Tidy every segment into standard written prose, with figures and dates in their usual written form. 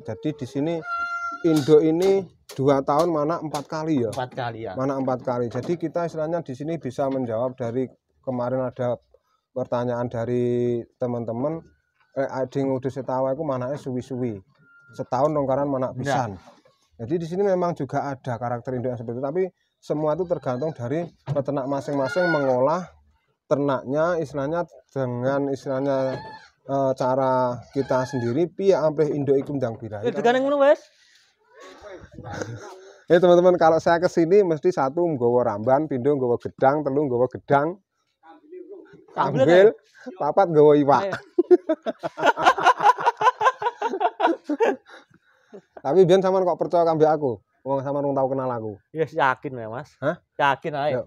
Jadi di sini induk ini 2 tahun mana 4 kali ya? 4 kali ya. Mana 4 kali. Jadi kita istilahnya di sini bisa menjawab dari kemarin ada pertanyaan dari teman-teman, adi ngudus setawa itu manake suwi-suwi. Setahun longgaran mana pisan. Jadi di sini memang juga ada karakter induk yang seperti itu, tapi semua itu tergantung dari peternak masing-masing mengolah ternaknya istilahnya dengan istilahnya cara kita sendiri piye amplih induk iku ndang birahi. Itu kan ngono wes. Ya teman-teman, kalau saya ke sini mesti satu nggawa ramban, pindho nggawa gedang, telu nggawa gedang, ambil, papat nggawa iwak. Tapi biyen sampean kok percaya kambek aku? Wong sampean rung tau kenal aku. Yes, yakin ya, Mas. Hah? Yakin ae. Ya,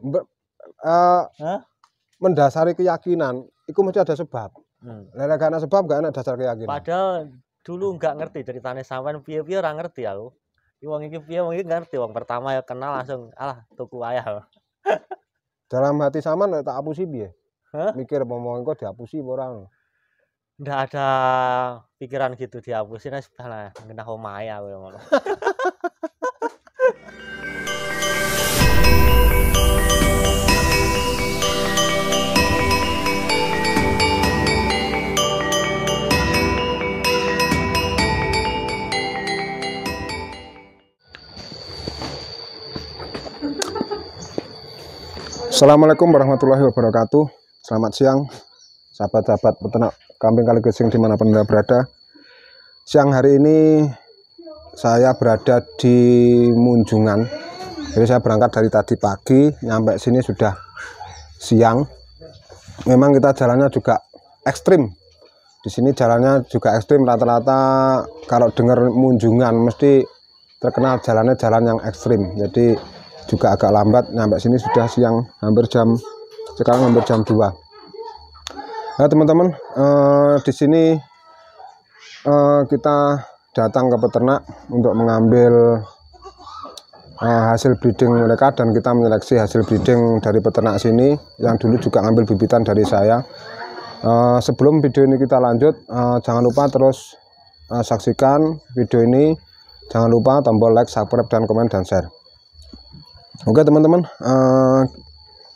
mendasari keyakinan, itu mesti ada sebab. Lha gak ana sebab, gak ana dasar keyakinan. Padahal dulu nggak ngerti ceritane sampean piye-piye ora ngerti aku. Wong iki piye, wong iki ngerti. Wong pertama ya kenal langsung alah tuku ayah. Dalam hati sampean tak apusi piye? Mikir apa mau engko diapusi apa ora? Nggak ada pikiran gitu dihapusin aja lah ngenah omahe aku ngono. Assalamualaikum warahmatullahi wabarakatuh. Selamat siang sahabat-sahabat peternak kambing Kaligesing dimanapun Anda berada. Siang hari ini saya berada di Munjungan. Jadi saya berangkat dari tadi pagi, nyampe sini sudah siang. Memang kita jalannya juga ekstrim. Di sini jalannya juga ekstrim, rata-rata kalau dengar Munjungan mesti terkenal jalannya jalan yang ekstrim. Jadi juga agak lambat nyampe sini sudah siang, sekarang hampir jam 2. Nah teman-teman, di sini kita datang ke peternak untuk mengambil hasil breeding mereka, dan kita menyeleksi hasil breeding dari peternak sini yang dulu juga ngambil bibitan dari saya. Sebelum video ini kita lanjut, jangan lupa terus saksikan video ini, jangan lupa tombol like, subscribe, dan komen dan share. Oke teman-teman,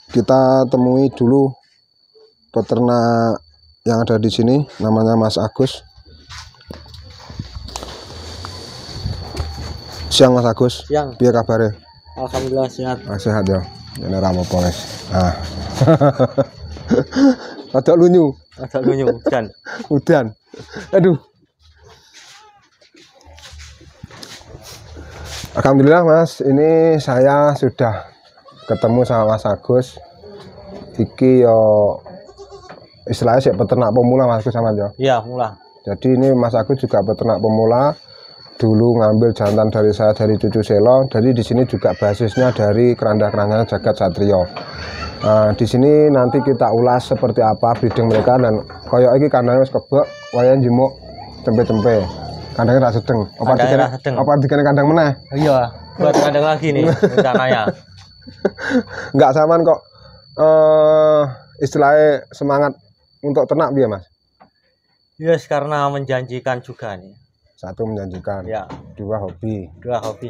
kita temui dulu peternak yang ada di sini, namanya Mas Agus. Siang Mas Agus. Siang. Piye kabare? Alhamdulillah sehat. Sehat ya. Ini ra apa-apa guys. Rada lunyu. Udan. Aduh. Alhamdulillah Mas, ini saya sudah ketemu sama Mas Agus. Iki yo istilahnya sih peternak pemula Mas Agus sama yo. Iya, pemula. Jadi ini Mas Agus juga peternak pemula. Dulu ngambil jantan dari saya dari cucu Selo. Jadi di sini juga basisnya dari keranda-kerandanya Jagat Satrio. Di sini nanti kita ulas seperti apa breeding mereka, dan koyo iki kandangnya wis kebek, wayahe njemuk tempe-tempe. Kandangnya tak sedeng. Apa dikene kandang meneh? Iya, buat kandang lagi nih rencananya. Enggak saman kok istilahnya semangat untuk ternak piye, Mas? Yes, karena menjanjikan juga nih. Satu menjanjikan. Ya. Dua hobi.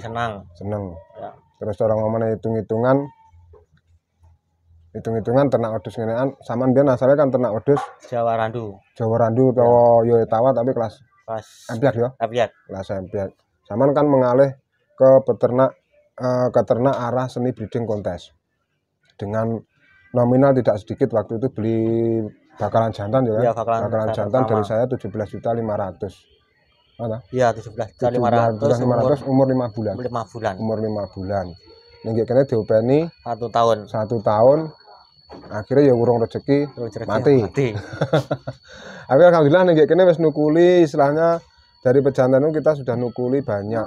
Senang. Ya. Terus orang ngomongnya hitung-hitungan ternak wedhus ngenean. Saman biyen asalnya kan ternak wedhus Jawa Randu atau yo tawa tapi kelas empiak ya. Kelas empiak. Saman kan mengalih ke ternak arah seni breeding kontes. Dengan nominal tidak sedikit, waktu itu beli bakalan jantan ya. Bakalan jantan dari saya 17.500.000. Mana? Iya, 17.500.000 umur 5 bulan. Umur 5 bulan. Ning kene diopeni 1 tahun. 1 tahun. Akhirnya ya urung rezeki mati. Tapi alhamdulillah ning kene wis nukuli, istilahnya dari pejantan itu kita sudah nukuli banyak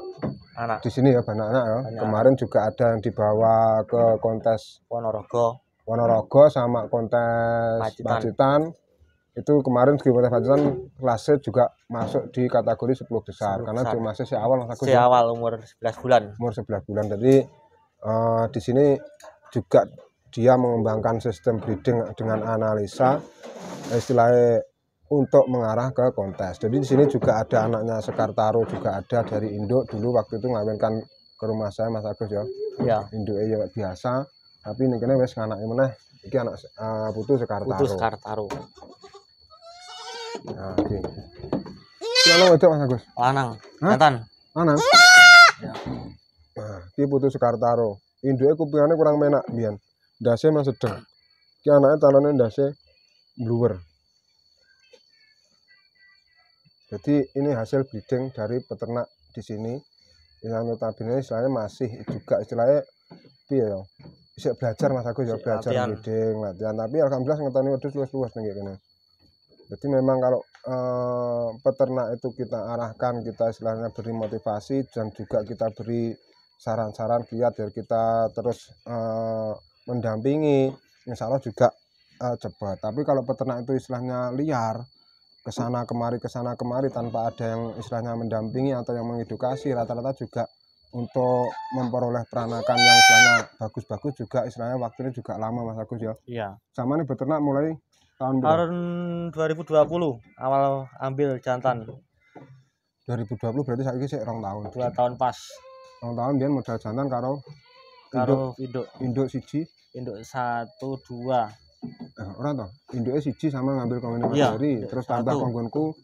anak. Di sini ya banyak anak ya. Kemarin juga ada yang dibawa ke kontes Ponorogo sama kontes Pacitan. Itu kemarin di kontes Pacitan kelasnya juga masuk di kategori 10 besar karena cuma masih awal Mas Agus. Awal umur 11 bulan. Umur 11 bulan. Jadi di sini juga dia mengembangkan sistem breeding dengan analisa, istilahnya untuk mengarah ke kontes. Jadi di sini juga ada anaknya Sekar Taro, juga ada dari induk dulu waktu itu ngawinkan ke rumah saya Mas Agus ya. Iya. Induke ya biasa, tapi ini kene wis anake meneh. Iki anak putu Sekar Taro. Putus Kartaro. Nah, iki. Iki ana wedok Mas Agus. Lanang. Hah? Jantan. Lanang. Ya. Nah, iki putu Sekar Taro. Induke kupingane kurang menak mbiyen. Ndase mah sedeng. Iki anake talone ndase bluwer. Jadi ini hasil breeding dari peternak di sini yang notabene istilahnya masih juga istilahnya piye ya, bisa belajar Mas Agus ya, belajar breeding, latihan, tapi alhamdulillah ngetoni wedhus luwes-luwes ning kene. Jadi memang kalau peternak itu kita arahkan, kita istilahnya beri motivasi dan juga kita beri saran-saran kiat biar kita terus mendampingi, insya Allah juga cepat. Tapi kalau peternak itu istilahnya liar, kesana kemari tanpa ada yang istilahnya mendampingi atau yang mengedukasi, rata-rata juga untuk memperoleh peranakan yang istilahnya bagus-bagus juga istilahnya waktunya juga lama Mas Agus ya. Iya. Sama nih beternak mulai tahun 2020 awal ambil jantan. 2020 berarti saiki sik 2 tahun. 2 tahun pas. 2 tahun biyen modal jantan karo induk siji, induk 1 2. Ora toh, induke siji sama ngambil kongene Mas Heri, terus tambah konggonku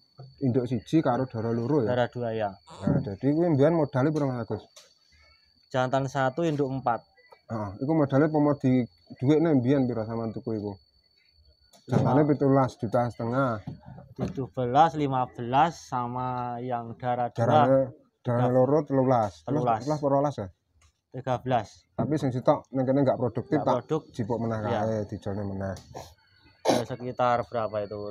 induk siji karo dara loro ya. Dara 2 ya. Nah, jadi kuwi mbiyen modalnya pira Mas Agus? Jantan 1 induk 4. Heeh, iku modalnya pomo di dhuwitne mbiyen pira sampean tuku iku? Jantane 17,5 juta. 17, 15 sama yang dara 2. Dara loro 13. 13 ya? 13. Tapi sing sitok ning kene enggak produktif tak produk jipuk meneh kae dijone meneh. Ya, sekitar berapa itu?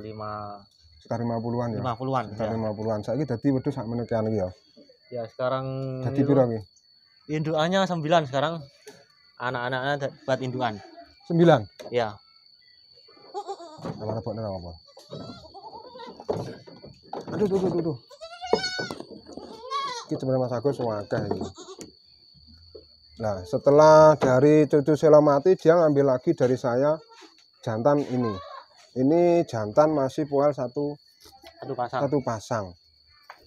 Sekitar 50-an ya. 50-an. Sekitar 50-an. Saiki dadi wedhus sak menekian iki ya. Ya, sekarang dadi pira iki? Indukannya 9 sekarang. Anak-anaknya buat indukan. 9. Ya. Apa lepokne apa? Aduh. Iki sebenarnya Mas Agus akeh iki. Nah, setelah dari cucu Sela mati, dia ngambil lagi dari saya jantan ini. Ini jantan masih pual satu pasang.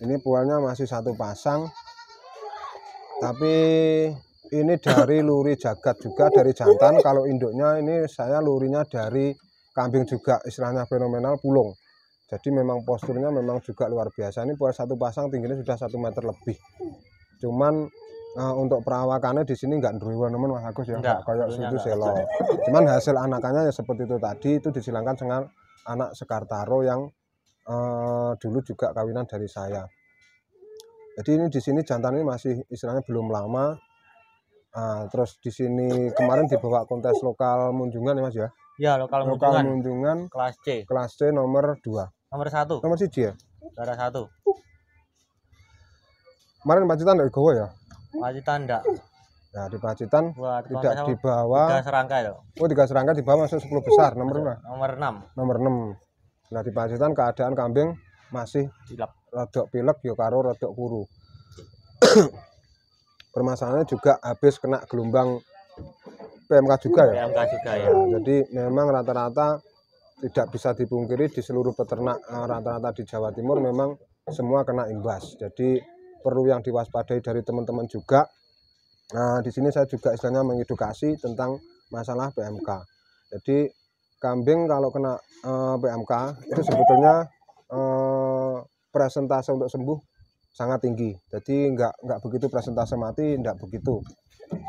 Ini pualnya masih 1 pasang. Tapi ini dari luri jagat juga dari jantan. Kalau induknya ini saya lurinya dari kambing juga, istilahnya fenomenal pulung. Jadi memang posturnya memang juga luar biasa. Ini pual 1 pasang, tingginya sudah 1 meter lebih. Cuman untuk perawakannya di sini enggak ndruwe nemen Mas Agus ya, enggak kayak susu selo. Cuman hasil anakannya ya seperti itu tadi, itu disilangkan dengan anak Sekar Taro yang dulu juga kawinan dari saya. Jadi ini di sini jantan ini masih istilahnya belum lama. Terus di sini kemarin dibawa kontes lokal Munjungan ya Mas ya? Ya, lokal Munjungan kelas C nomor 2. Nomor 1. Nomor 1 ya? Dara 1. Kemarin Pacitan enggak dibawa ya? Pacitan enggak. Nah, di Pacitan tidak dibawa. 3 serangkai loh. Oh, 3 serangkai dibawa masuk 10 besar. Nomor berapa? Nomor 6. Nomor 6. Nah, di Pacitan keadaan kambing masih rodok pilek ya karo rodok kuru. Permasalahannya juga habis kena gelombang PMK juga ya. PMK juga ya. Nah, jadi memang rata-rata tidak bisa dipungkiri di seluruh peternak rata-rata di Jawa Timur memang semua kena imbas. Jadi perlu yang diwaspadai dari teman-teman juga. Nah, di sini saya juga istilahnya mengedukasi tentang masalah PMK. Jadi kambing kalau kena PMK itu sebetulnya presentase untuk sembuh sangat tinggi. Jadi enggak begitu presentase mati, enggak begitu.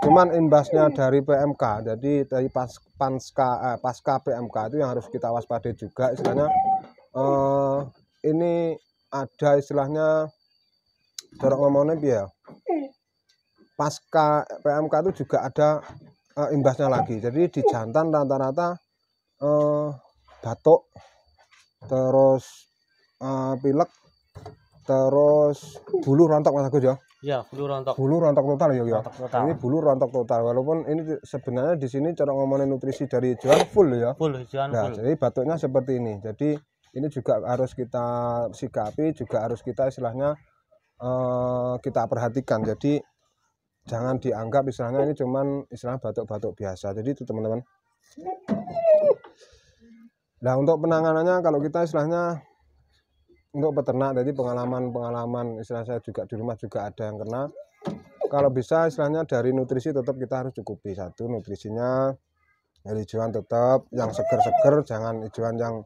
Cuman imbasnya dari PMK, jadi dari pasca PMK itu yang harus kita waspadai juga istilahnya. Ini ada istilahnya cara ngomongnya ya, pasca PMK itu juga ada imbasnya lagi. Jadi di jantan rata-rata batuk, terus pilek, terus bulu rontok Mas Agus ya. Iya, bulu rontok. Bulu rontok total ya. Total. Ini bulu rontok total. Walaupun ini sebenarnya di sini cara ngomongin nutrisi dari hijauan full ya. Nah, jadi batuknya seperti ini. Jadi ini juga harus kita sikapi, juga harus kita istilahnya kita perhatikan. Jadi jangan dianggap istilahnya ini cuman istilah batuk-batuk biasa. Jadi itu teman-teman. Nah, untuk penanganannya kalau kita istilahnya untuk peternak, jadi pengalaman istilah saya juga di rumah juga ada yang kena. Kalau bisa istilahnya dari nutrisi tetap kita harus cukupi. Satu, nutrisinya dari hijauan tetap yang seger-seger, jangan hijauan yang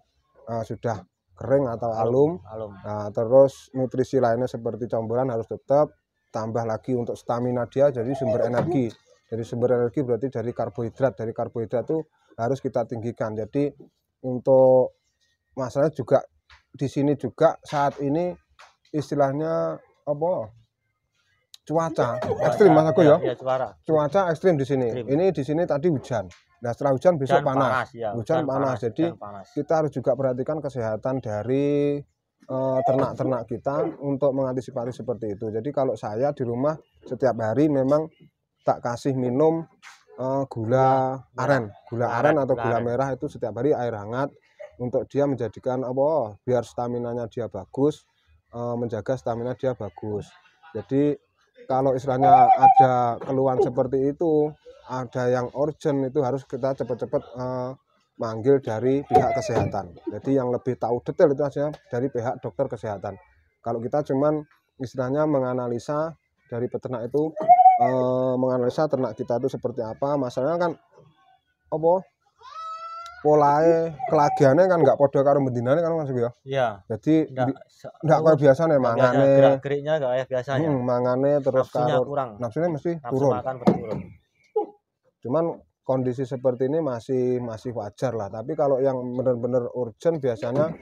sudah kering atau alum. Nah, terus nutrisi lainnya seperti campuran harus tetap, tambah lagi untuk stamina dia, jadi sumber energi. Jadi sumber energi berarti dari karbohidrat. Dari karbohidrat itu harus kita tinggikan. Jadi untuk masalah juga di sini juga saat ini istilahnya apa? Cuaca ekstrim Mas Agus ya. Cuaca ekstrim di sini. Ini di sini tadi hujan. Nah, setelah hujan besok panas. Hujan panas. Jadi kita harus juga perhatikan kesehatan dari ternak-ternak kita untuk mengantisipasi seperti itu. Jadi kalau saya di rumah setiap hari memang tak kasih minum gula aren atau gula merah itu setiap hari, air hangat, untuk dia menjadikan apa, biar staminanya dia bagus, menjaga stamina dia bagus. Jadi kalau istilahnya ada keluhan seperti itu, ada yang urgent, itu harus kita cepat-cepat manggil dari pihak kesehatan. Jadi yang lebih tahu detail itu aja dari pihak dokter kesehatan. Kalau kita cuman istilahnya menganalisa dari peternak itu, menganalisa ternak kita itu seperti apa, masalahnya kan apa, polae kelagiannya kan nggak podo karo bendinane kan Mas ya. Iya. Jadi nggak kayak biasanya mangane. Gerak-geriknya nggak kayak biasanya. Mangane terus karo nafsunya mesti turun. Makan berturun. Cuman kondisi seperti ini masih wajar lah. Tapi kalau yang benar-benar urgent biasanya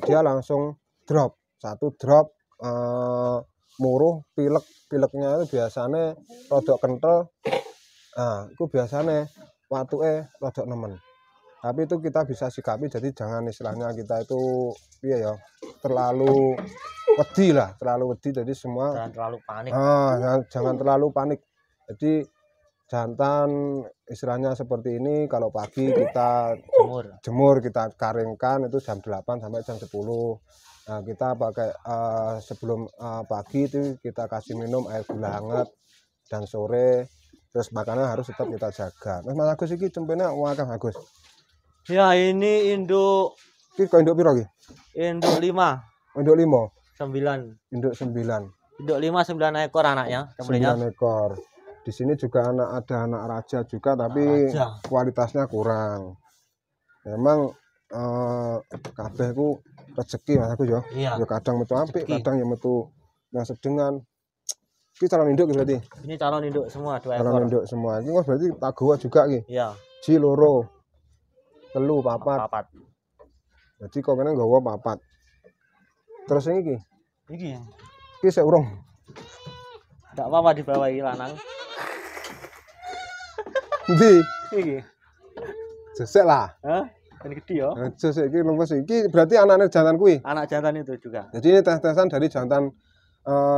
dia langsung drop. Satu drop, muruh, pileknya itu biasanya rodok kental. Nah, itu biasanya watuke rodok nemen. Tapi itu kita bisa sikapi, jadi jangan istilahnya kita itu ya terlalu wedi lah, jadi semua jangan terlalu panik. Jangan terlalu panik. Jadi jantan istilahnya seperti ini, kalau pagi kita jemur, kita karingkan itu jam 8 sampai jam 10. Nah, kita pakai sebelum pagi itu kita kasih minum air gula hangat, dan sore terus makanan harus tetap kita jaga. Mas Agus iki cempene wakah Agus? Ya, ini induk. Iki kok induk piro iki? Induk 5. Induk 5. 9. Induk 9. Induk 5, 9 ekor anaknya. 9 ekor. Di sini juga ada anak raja juga, tapi kualitasnya kurang. Memang kabeh ku rezeki Mas Agus ya. Iya. Ya kadang metu apik, kadang ya metu yang sedengan. Iki calon induk berarti. Ini calon induk semua, 2 ekor. Calon induk semua. Iki berarti tagowo juga iki. Iya. Ji loro. Telu, papat. Jadi kok kene nggawa papat. Terus ini iki. Iki sik urung. Enggak apa-apa dibawahi lanang. Ndi? Iki. Sesek lah. Hah? Kan gede ya. Sesek iki lumpes iki. Berarti anaknya jantan kuwi. Anak jantan itu juga. Jadi ini tes-tesan dari jantan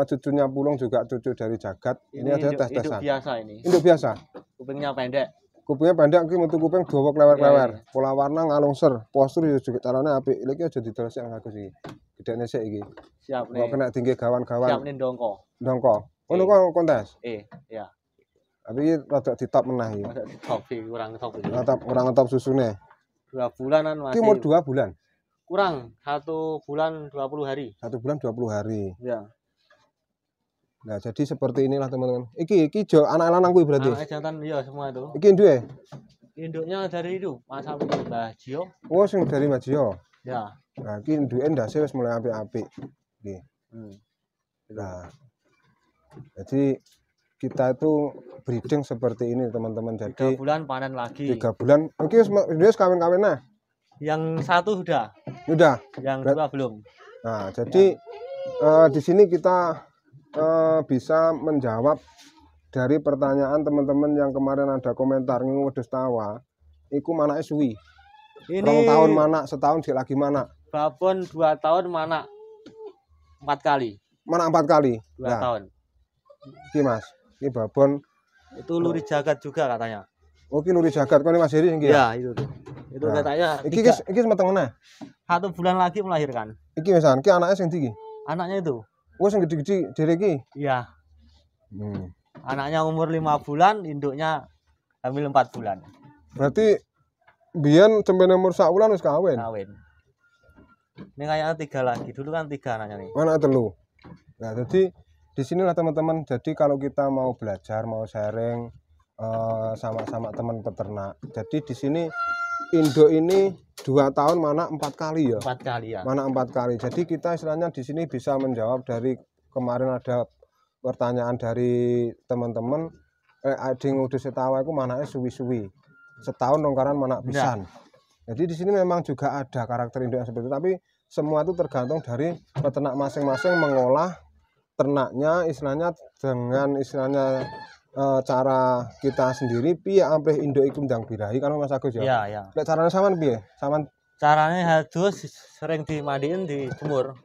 cucunya Pulung, juga cucu dari Jagat. Ini ada tes-tesan. Induk biasa ini. Induk biasa. Kupingnya pendek. Kupingnya pendek, iki metu kuping dawa klewer-klewer. Pola warna ngalungser, postur ya juga carane apik. Iki aja didolsek Agus iki. Gedene sik iki. Siap nih. Kok kena tinggi gawan-gawan. Siap nih ndongko. Ngono kok kontes. Iya. Tapi iki rada ditop meneh iki. Rada ditop iki, kurang top iki. Kurang ngetop susune. 2 bulanan masih. Iki umur 2 bulan. Kurang 1 bulan 20 hari. 1 bulan 20 hari. Iya. Nah, jadi seperti inilah teman-teman. Iki jo anak lanang kuwi berarti. Anak jantan iya semua itu. Iki induke. Induknya dari itu, masa Mbah Jio. Oh, sing dari Mbah Jio. Ya. Nah, iki induke ndase wis mulai apik-apik. Nggih. Nah. Jadi kita itu breeding seperti ini teman-teman. Jadi 3 bulan panen lagi. 3 bulan. Iki wis kawin-kawin nah. Yang 1 sudah. Sudah. Yang 2 belum. Nah, jadi di sini kita bisa menjawab dari pertanyaan teman-teman yang kemarin ada komentar ngingu wedhus tawa. Iku manake suwi. Ini 2 tahun mana, setahun sik lagi mana. Babon 2 tahun mana 4 kali. Mana 4 kali? 2 tahun. Iki Mas, iki babon itu Luri Jagat juga katanya. Oh, iki Luri Jagat kok Mas Heri iki Ya, ya? itu tuh. Itu katanya. Iki meteng meneh. 1 bulan lagi melahirkan. Iki misan, iki anaknya sing ndi iki? Anaknya itu. Oh, sing gede-gede dhewe iki. Iya. Anaknya umur 5 bulan, induknya hamil 4 bulan. Berarti biyen cempene umur sak wulan wis kawin. Ini kayaknya 3 lagi. Dulu kan 3 anaknya nih. Mana telu. Nah, jadi di sinilah teman-teman. Jadi kalau kita mau belajar, mau sharing sama-sama teman peternak. Jadi di sini induk ini 2 tahun mana 4 kali ya. 4 kali ya. Mana 4 kali. Jadi kita istilahnya di sini bisa menjawab dari kemarin ada pertanyaan dari teman-teman. Adi ngudus setawa itu manaknya suwi-suwi. Setahun longgaran mana pisan. Jadi di sini memang juga ada karakter induk yang seperti itu. Tapi semua itu tergantung dari peternak masing-masing mengolah ternaknya istilahnya dengan istilahnya cara kita sendiri piye amplih induk iku ndang birahi kan Mas Agus ya. Iya, iya. Lek carane sampean piye? Sampean Caranya halus sering dimandiin dijemur.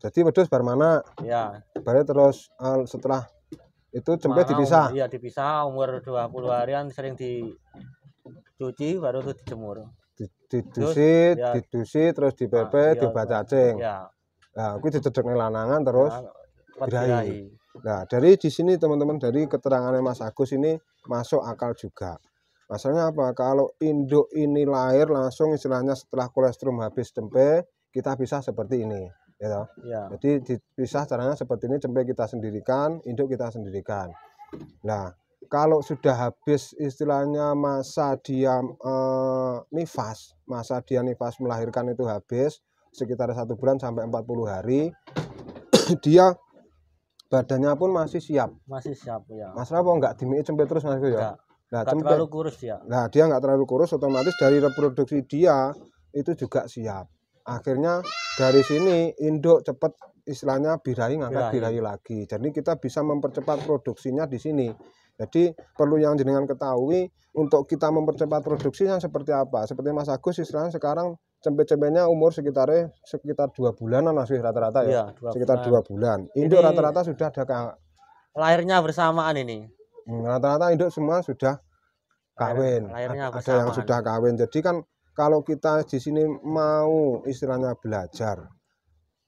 jadi wedhus bar mana? Ya. Bare terus setelah itu cempe dipisah. Iya, dipisah umur 20 harian sering dicuci baru itu dijemur. Didusit, ya. Didusit terus dipepe, iya, diobat cacing. Ya. Nah, kuwi dicedhekne lanangan terus birahi. Nah, dari di sini teman-teman dari keterangannya Mas Agus ini masuk akal juga. Masalahnya apa? Kalau induk ini lahir langsung istilahnya setelah kolostrum habis cempe, kita pisah seperti ini, ya. Jadi dipisah caranya seperti ini, cempe kita sendirikan, induk kita sendirikan. Nah, kalau sudah habis istilahnya masa dia nifas, masa dia nifas melahirkan itu habis sekitar 1 bulan sampai 40 hari, dia badannya pun masih siap. Masih siap ya. Mas Rapo enggak dimii cempe terus Mas ya? Nah, cempe terlalu kurus ya. Nah, dia enggak terlalu kurus, otomatis dari reproduksi dia itu juga siap. Akhirnya dari sini induk cepat istilahnya birahi ngangkat birahi lagi. Jadi kita bisa mempercepat produksinya di sini. Jadi perlu yang jenengan ketahui untuk kita mempercepat produksinya seperti apa. Seperti Mas Agus istilahnya sekarang cempe-cempenya umur sekitar 2 bulanan masih rata-rata ya. Sekitar 2 bulan. Induk rata-rata sudah ada lahirnya bersamaan ini. Rata-rata induk semua sudah kawin. Ada yang sudah kawin. Jadi kan kalau kita di sini mau istilahnya belajar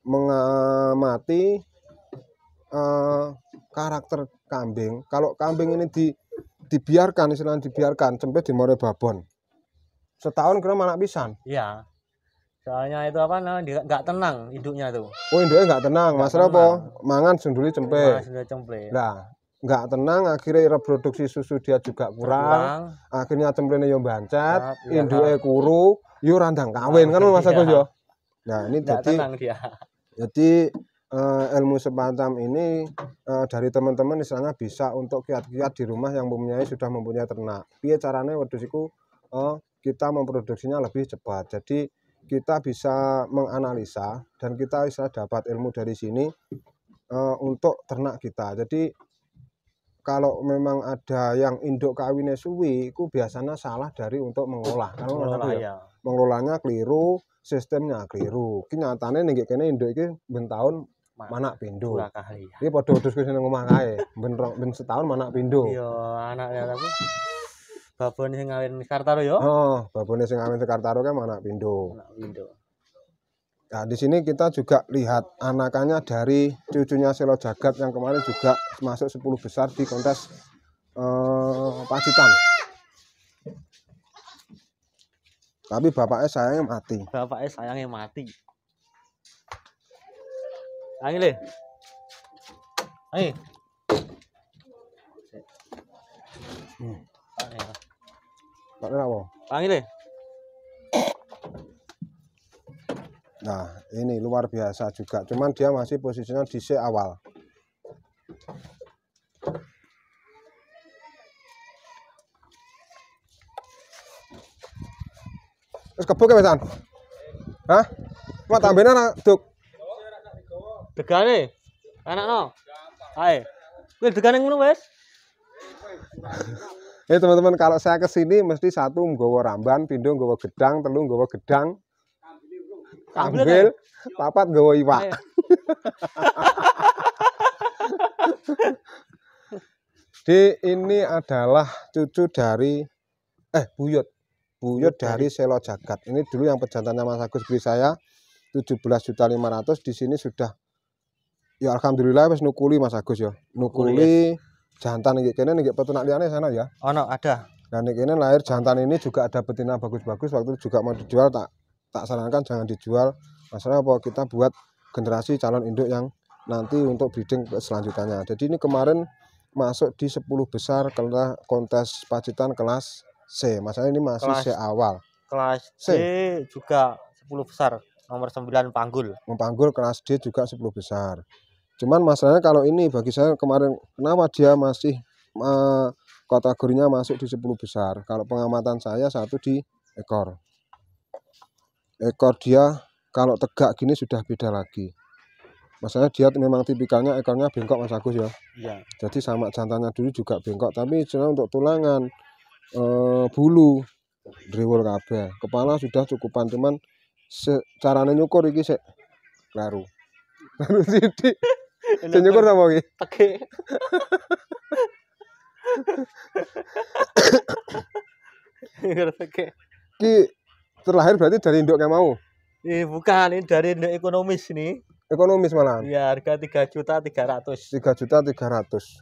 mengamati karakter kambing. Kalau kambing ini dibiarkan istilahnya dibiarkan cempe dimore babon. Setahun kira anak pisan. Iya. Soalnya itu apa namanya enggak tenang induknya tuh. Oh, induknya enggak tenang. Mas apa? Mangan sunduli cempe. Nah, enggak tenang akhirnya reproduksi susu dia juga kurang. Akhirnya cemplene yo bancet, induke kuru, yo randang kawin kan Mas Agus yo. Nah, ini jadi ilmu semacam ini dari teman-teman istilahnya bisa untuk kiat-kiat di rumah yang sudah mempunyai ternak. Piye carane wedhus iku kita memproduksinya lebih cepat. Jadi kita bisa menganalisa dan kita bisa dapat ilmu dari sini untuk ternak kita. Jadi kalau memang ada yang induk kawinnya suwi, itu biasanya salah dari untuk mengolah. Mengelolanya keliru, sistemnya keliru. Kenyataannya nih kayaknya induk ini bentahun mana pindo. 2 kali. Ini pada wedhus ke sini ngomong kae, ben setahun mana pindo. Iya, anaknya tapi babone sing ngawin Kartaro yo. Oh, babone sing ngawin Kartaro kan mana pindo. Nah, di sini kita juga lihat anakannya dari cucunya Selo Jagat yang kemarin juga masuk 10 besar di kontes Pacitan. Tapi bapaknya sayangnya mati. Angin le. Angin. Pak apa? Angin le. Nah, ini luar biasa juga. Cuman dia masih posisinya di C awal. Terus kebuk ya, Besan? Hah? Mau tambahin anak, Duk? Degane. Anakno. Ae. Kuwi degane ngono wis. Ya teman-teman, kalau saya ke sini mesti 1 nggawa ramban, pindho nggawa gedang, 3 nggawa gedang. Ambil, 4 nggawa iwak. Ini adalah cucu dari buyut dari Selo Jagat. Ini dulu yang pejantannya Mas Agus beli saya 17.500.000. Di sini sudah ya alhamdulillah wis nukuli Mas Agus ya. Nukuli jantan iki kene nggih peternak liyane sana ya. Ono ada. Dan ini lahir jantan ini juga ada betina bagus-bagus. Waktu itu juga mau dijual tak sarankan jangan dijual Masalah apa? Kita buat generasi calon induk yang nanti untuk breeding ke selanjutnya. Jadi ini kemarin masuk di 10 besar kontes Pacitan kelas C. Masalah ini masih Kelas C awal. kelas D C. juga 10 besar. Nomor 9 Panggul. Mempanggul kelas D juga 10 besar. Cuman masalahnya kalau ini bagi saya kemarin kenapa dia masih kategorinya masuk di 10 besar. Kalau pengamatan saya satu di ekor. Ekor dia kalau tegak gini sudah beda lagi. Masalahnya dia memang tipikalnya ekornya bengkok Mas Agus ya. Iya. Jadi sama jantannya dulu juga bengkok, tapi untuk tulangan, bulu, driwul kabeh. Kepala sudah cukupan, cuman carane nyukur iki sik kleru. Kleru sithik. Sing nyukur sapa iki? Tege. Tege. Ki terlahir berarti dari induk kayak mau. Bukan, ini dari induk ekonomis nih. Ekonomis malah. Ya, harga 3.300.000. 3.300.000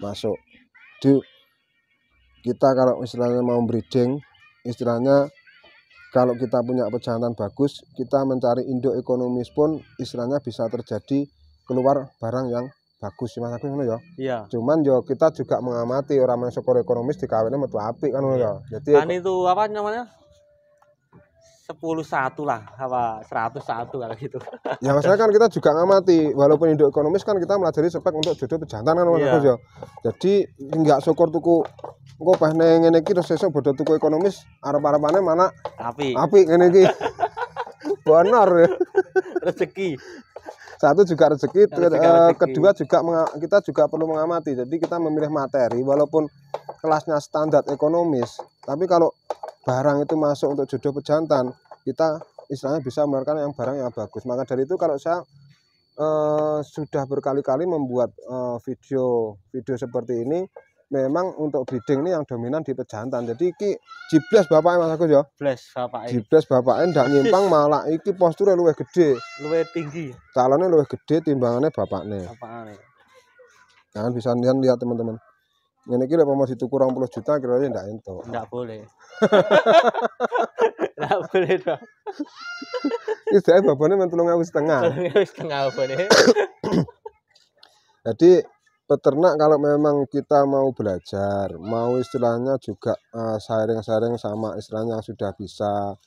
masuk. Di kita kalau istilahnya mau breeding, istilahnya kalau kita punya pejantan bagus, kita mencari induk ekonomis pun istilahnya bisa terjadi keluar barang yang bagus Mas Agus ngono ya. Iya. Cuman yo kita juga mengamati orang yang skor ekonomis dikawinnya metu apik kan ngono ya. Jadi Kan itu apa namanya? 10-1 lah, apa 100-1 kalau gitu. ya maksudnya kan kita juga ngamati, walaupun induk ekonomis kan kita melajari spek untuk jodoh pejantan kan Mas Agus ya. Jadi enggak syukur tuku engko pas neng ngene iki terus sesuk bodo tuku ekonomis arep-arepane mana Tapi apik ngene iki. Benar ya. rezeki. Satu juga rezeki, Rezeki. kedua juga kita juga perlu mengamati. Jadi kita memilih materi walaupun kelasnya standar ekonomis, tapi kalau barang itu masuk untuk jodoh pejantan, kita istilahnya bisa mengeluarkan yang barang yang bagus. Maka dari itu kalau saya sudah berkali-kali membuat video seperti ini, memang untuk breeding ini yang dominan di pejantan. Jadi iki jiblas bapaknya Mas Agus ya. Bless bapake. Jiblas bapaknya ndak nyimpang, malah iki posturnya luwih gede. Luwih tinggi Calonnya luwih gede timbangannya bapaknya. bapakane. Jangan bisa lihat teman-teman. Ini kira mau dituku 20 juta kira-kira ndak entuk. Enggak boleh. Enggak boleh dong. Iki saya babone men 3.500. Wis tengah boleh. Jadi peternak kalau memang kita mau belajar, mau istilahnya juga sharing-sharing sama istilahnya yang sudah bisa,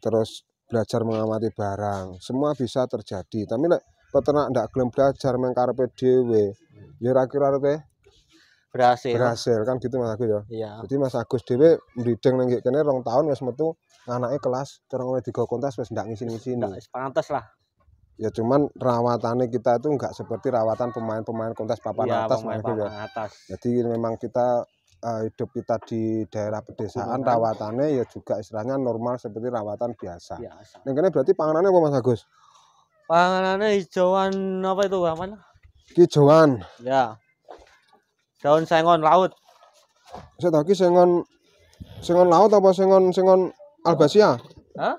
terus belajar mengamati barang, semua bisa terjadi. Tapi lek peternak ndak gelem belajar mengkarepe dhewe, ya ora kira-kira berhasil kan gitu Mas Agus ya. Iya. Jadi Mas Agus dhewe breeding nang kene 2 tahun wis metu anake kelas cara 3 kontes wis ndak ngisini-ngisini. Enggak pantes lah. Ya cuman rawatannya kita itu enggak seperti rawatan pemain-pemain kontes papan Iya, atas pemain Mas Agus ya. papan atas. Jadi memang kita hidup kita di daerah pedesaan, rawatannya ya juga istilahnya normal seperti rawatan biasa. Biasa. Yang kene berarti panganannya apa Mas Agus? Panganannya hijauan apa itu aman? Kijauan. Ya. Daun sengon laut. Saya tahu ki sengon laut apa sengon albasia? Hah?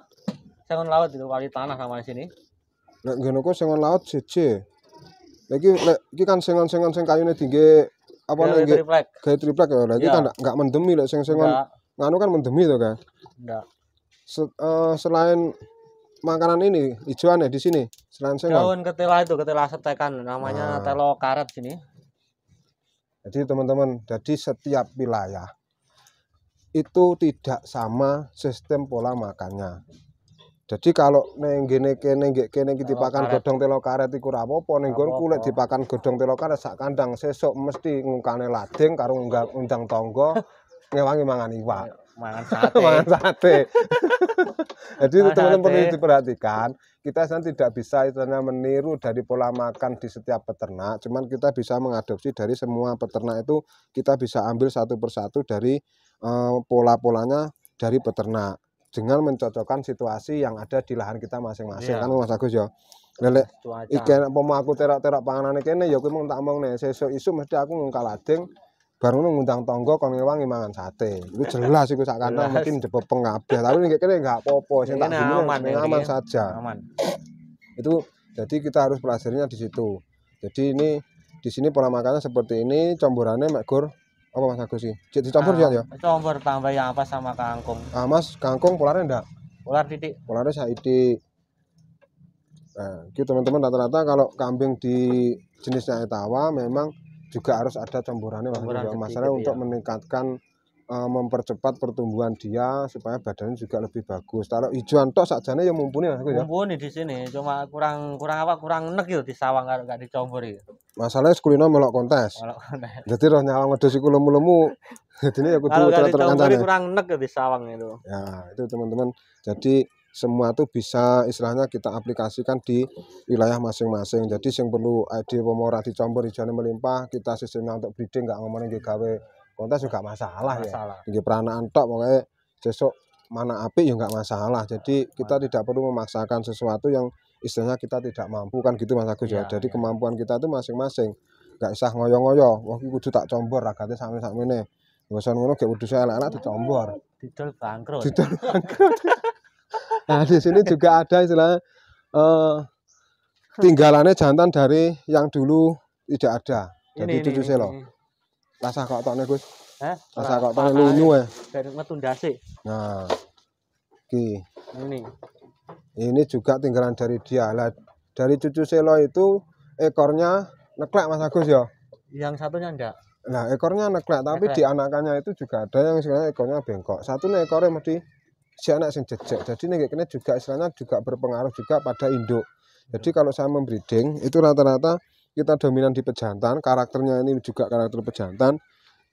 Sengon laut itu wali tanah sama di sini. Nek ngene ku sengon laut jeje. Lagi iki kan sengon sing kayune tinggi apa nek nggih Triplek. gawe triplek ya. Lagi Ya. kan enggak mendemi lek sengon nganu kan mendemi to kan. Enggak. Selain makanan ini hijauan ya di sini selain sengon. Daun ketela itu, ketela setekan namanya telo karet sini. Jadi teman-teman, jadi setiap wilayah itu tidak sama sistem pola makannya. Jadi kalau neng kene dipakan godhong telo karet iku ora apa-apa, ning nggon kulit dipakan godhong telo karet sak kandang sesuk mesti ngungkane lading karo undang tangga ngewangi mangan iwak. Mangan sate. Mangan sate. Jadi teman-teman perlu diperhatikan, kita tidak bisa istilahnya meniru dari pola makan di setiap peternak, cuman kita bisa mengadopsi dari semua peternak itu, kita bisa ambil satu persatu dari pola-polanya dari peternak dengan mencocokkan situasi yang ada di lahan kita masing-masing. Kan Mas Agus ya. Lelek iki nek aku terak-terak panganane kene ya kuwi mung tak omongne sesuk isu mesti aku ngungkal lading bar ngono ngundang tangga kon ngewangi mangan sate. Itu jelas iku sak kandang mungkin jebepeng kabeh. Tapi nek kene enggak apa-apa, sing tak aman saja. Aman. Itu jadi kita harus pelajarinya di situ. Jadi ini di sini pola makannya seperti ini, campurannya mek gur apa Mas Agus sih? Dicampur ya? Campur tambah yang apa sama kangkung. Ah Mas, kangkung polarnya enggak? Polar titik. Polarnya saiki. Nah, gitu teman-teman, rata-rata kalau kambing di jenisnya Etawa memang juga harus ada campurannya Mas Agus Campuran ya. sedikit, Masalahnya untuk iya. meningkatkan mempercepat pertumbuhan dia supaya badannya juga lebih bagus. Kalau hijauan tok sakjane ya mumpuni Mas Agus ya. Mumpuni di sini, cuma kurang apa, kurang enek gitu di sawang kalau nggak dicombor gitu. Masalahnya sekulino melok kontes. Kalau Jadi roh nyawang wedhus iku lemu-lemu. Jadi ya kalau kudu nggak terus dicombori kancane. kurang enek gitu di sawang itu. Ya, itu teman-teman. Jadi semua itu bisa istilahnya kita aplikasikan di wilayah masing-masing. Jadi yang perlu ID pemora dicampur hijaunya melimpah, kita sistemnya untuk breeding nggak ngomongin gawe kontes juga masalah ya. Di peranaan tok pokoknya sesuk mana api ya nggak masalah. Jadi kita tidak perlu memaksakan sesuatu yang istilahnya kita tidak mampu kan gitu Mas Agus ya. Jadi kemampuan kita itu masing-masing. Nggak usah ngoyo-ngoyo. Wah iki kudu tak combor ragate sakmene. Bosan ngono gek wedhus elek-elek dicombor. Didol bangkrut. Didol bangkrut. Nah, di sini juga ada istilah tinggalannya jantan dari yang dulu tidak ada. Jadi cucu selo. Rasa kok tokne Gus. Rasa kok tokne lunyu ya. Dari metu ndase. Nah. Iki. Ini juga tinggalan dari dia. Lah dari cucu selo itu ekornya neklek Mas Agus ya. Yang satunya enggak. Nah, ekornya neklek, tapi di anakannya itu juga ada yang istilahnya ekornya bengkok. Satu nih ekornya mesti si anak sing jejek. Jadi nih kayaknya juga istilahnya juga berpengaruh juga pada induk. Jadi kalau saya membreeding itu rata-rata kita dominan di pejantan, karakternya ini juga karakter pejantan.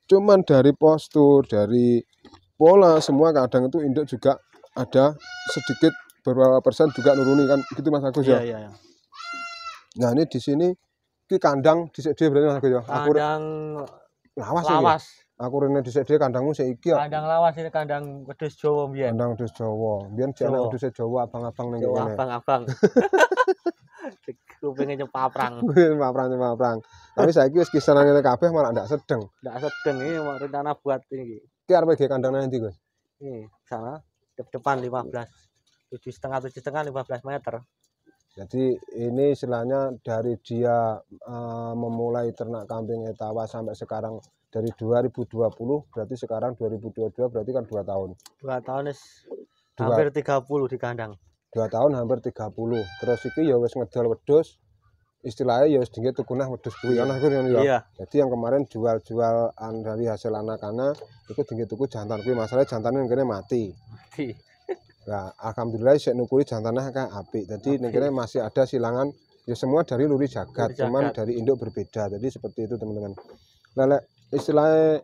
Cuman dari postur, dari pola semua kadang itu induk juga ada sedikit beberapa persen juga nuruni kan gitu Mas Agus ya. Iya. Nah, ini di sini ki kandang dhisik dhewe berarti Mas Agus ya. Kandang lawas. Aku rene dhisik dhewe kandangmu sik iki ya. Kandang lawas ini kandang wedhus Jawa mbiyen. Kandang wedhus Jawa. Mbiyen jane wedhus Jawa abang-abang ning kene. Abang-abang. Kupinge nyepaprang. Nyepaprang. Tapi saiki wis kisaran ngene kabeh malah ndak sedeng. Ndak sedeng ini mau rencana buat ini. Ki arep ge kandang nang ndi, Gus? Ini sana depan 7,5 15 meter. Jadi ini istilahnya dari dia memulai ternak kambing Etawa sampai sekarang dari 2020 berarti sekarang 2022 berarti kan 2 tahun. 2 tahun hampir 30 di kandang. 2 tahun hampir 30. Terus iki ya wis ngedol wedhus. Istilahnya ya wis dinge tukunah wedhus kuwi ana ngono ya. Iya. Jadi yang kemarin jual dari hasil anakannya itu dinge tuku jantan kuwi. Masalahnya jantannya kene mati. Nah, alhamdulillah sik nukuli jantannya kayak apik. Jadi ning kene masih ada silangan ya semua dari luri jagat, cuman dari induk berbeda. Jadi seperti itu teman-teman. Lelek istilahnya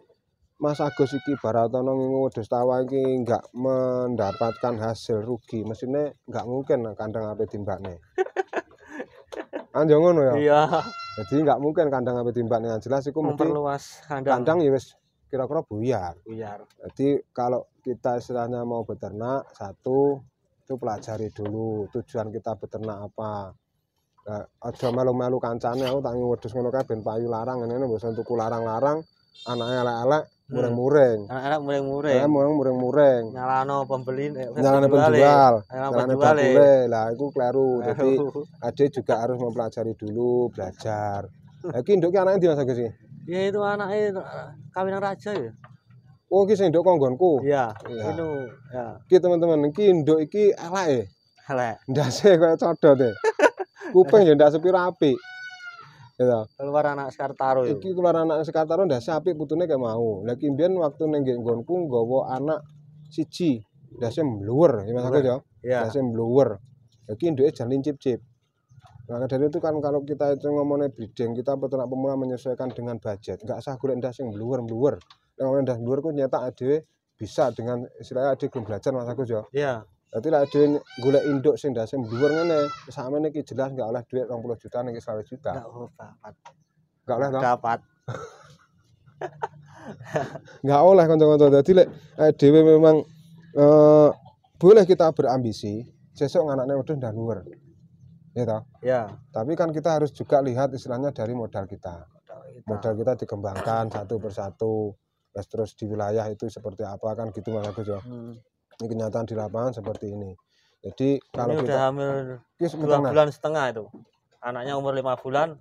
Mas Agus iki Baratono ngingu wedhus Tawa iki enggak mendapatkan hasil rugi. Mesinnya enggak mungkin kandang ape timbakne. Anjo ngono ya. Iya. Jadi enggak mungkin kandang ape timbakne. Yang jelas iku mesti memperluas kandang ya wis kira-kira buyar. Buyar. Jadi kalau kita istilahnya mau beternak, satu itu pelajari dulu tujuan kita beternak apa. Nah, aja melu-melu kancane aku tak wedhus ngono kae ben payu larang ngene mbosan tuku larang-larang, anake elek-elek mureng-mureng. Anak-anak mureng-mureng. Nyalano pembeli, nyalane penjual, nyalane bakule. Lah iku kleru. Jadi ade juga harus mempelajari dulu, belajar. Lah iki nduk ki anake ndi Mas Agus iki? Ya itu anaknya kawinan raja ya. Oh iki sing nduk konggonku. Iya. Itu ya. Iki teman-teman iki nduk iki eleke. Elek. Ndase kaya codot e. Kuping ya ndak sepiro apik. Gitu. Keluar anak Sekartaro itu. Iki keluar anak Sekartaro ndase apik putune kayak mau. Lah ki mbiyen waktu ning nggonku nggawa anak siji. Ndase mbluwer ya Mas Agus ya. Ndase mbluwer. Iki nduke jan lincip-cip. Nah, dari itu kan kalau kita itu ngomongnya breeding, kita peternak pemula menyesuaikan dengan budget. Enggak usah golek ndas sing mbluwer-mbluwer. Nek ngomong ndas mbluwer ku nyetak ade bisa dengan istilahnya ade gelem belajar Mas Agus ya. Iya. Dadi lek ade golek induk sing ndas mbluwer ngene, sakmene iki jelas enggak oleh duit 20 juta ning 20 juta. Enggak oleh toh? Dapat. Enggak oleh kanca-kanca. Dadi lek dhewe memang boleh kita berambisi, sesuk nganakne wedhus ndas luwer. Ya toh? Ya. Tapi kan kita harus juga lihat istilahnya dari modal kita. Modal kita dikembangkan satu persatu. Terus di wilayah itu seperti apa kan gitu Mas Agus ya. Ini kenyataan di lapangan seperti ini. Jadi kalau ini kita udah hamil 2 bulan setengah itu. Anaknya umur 5 bulan.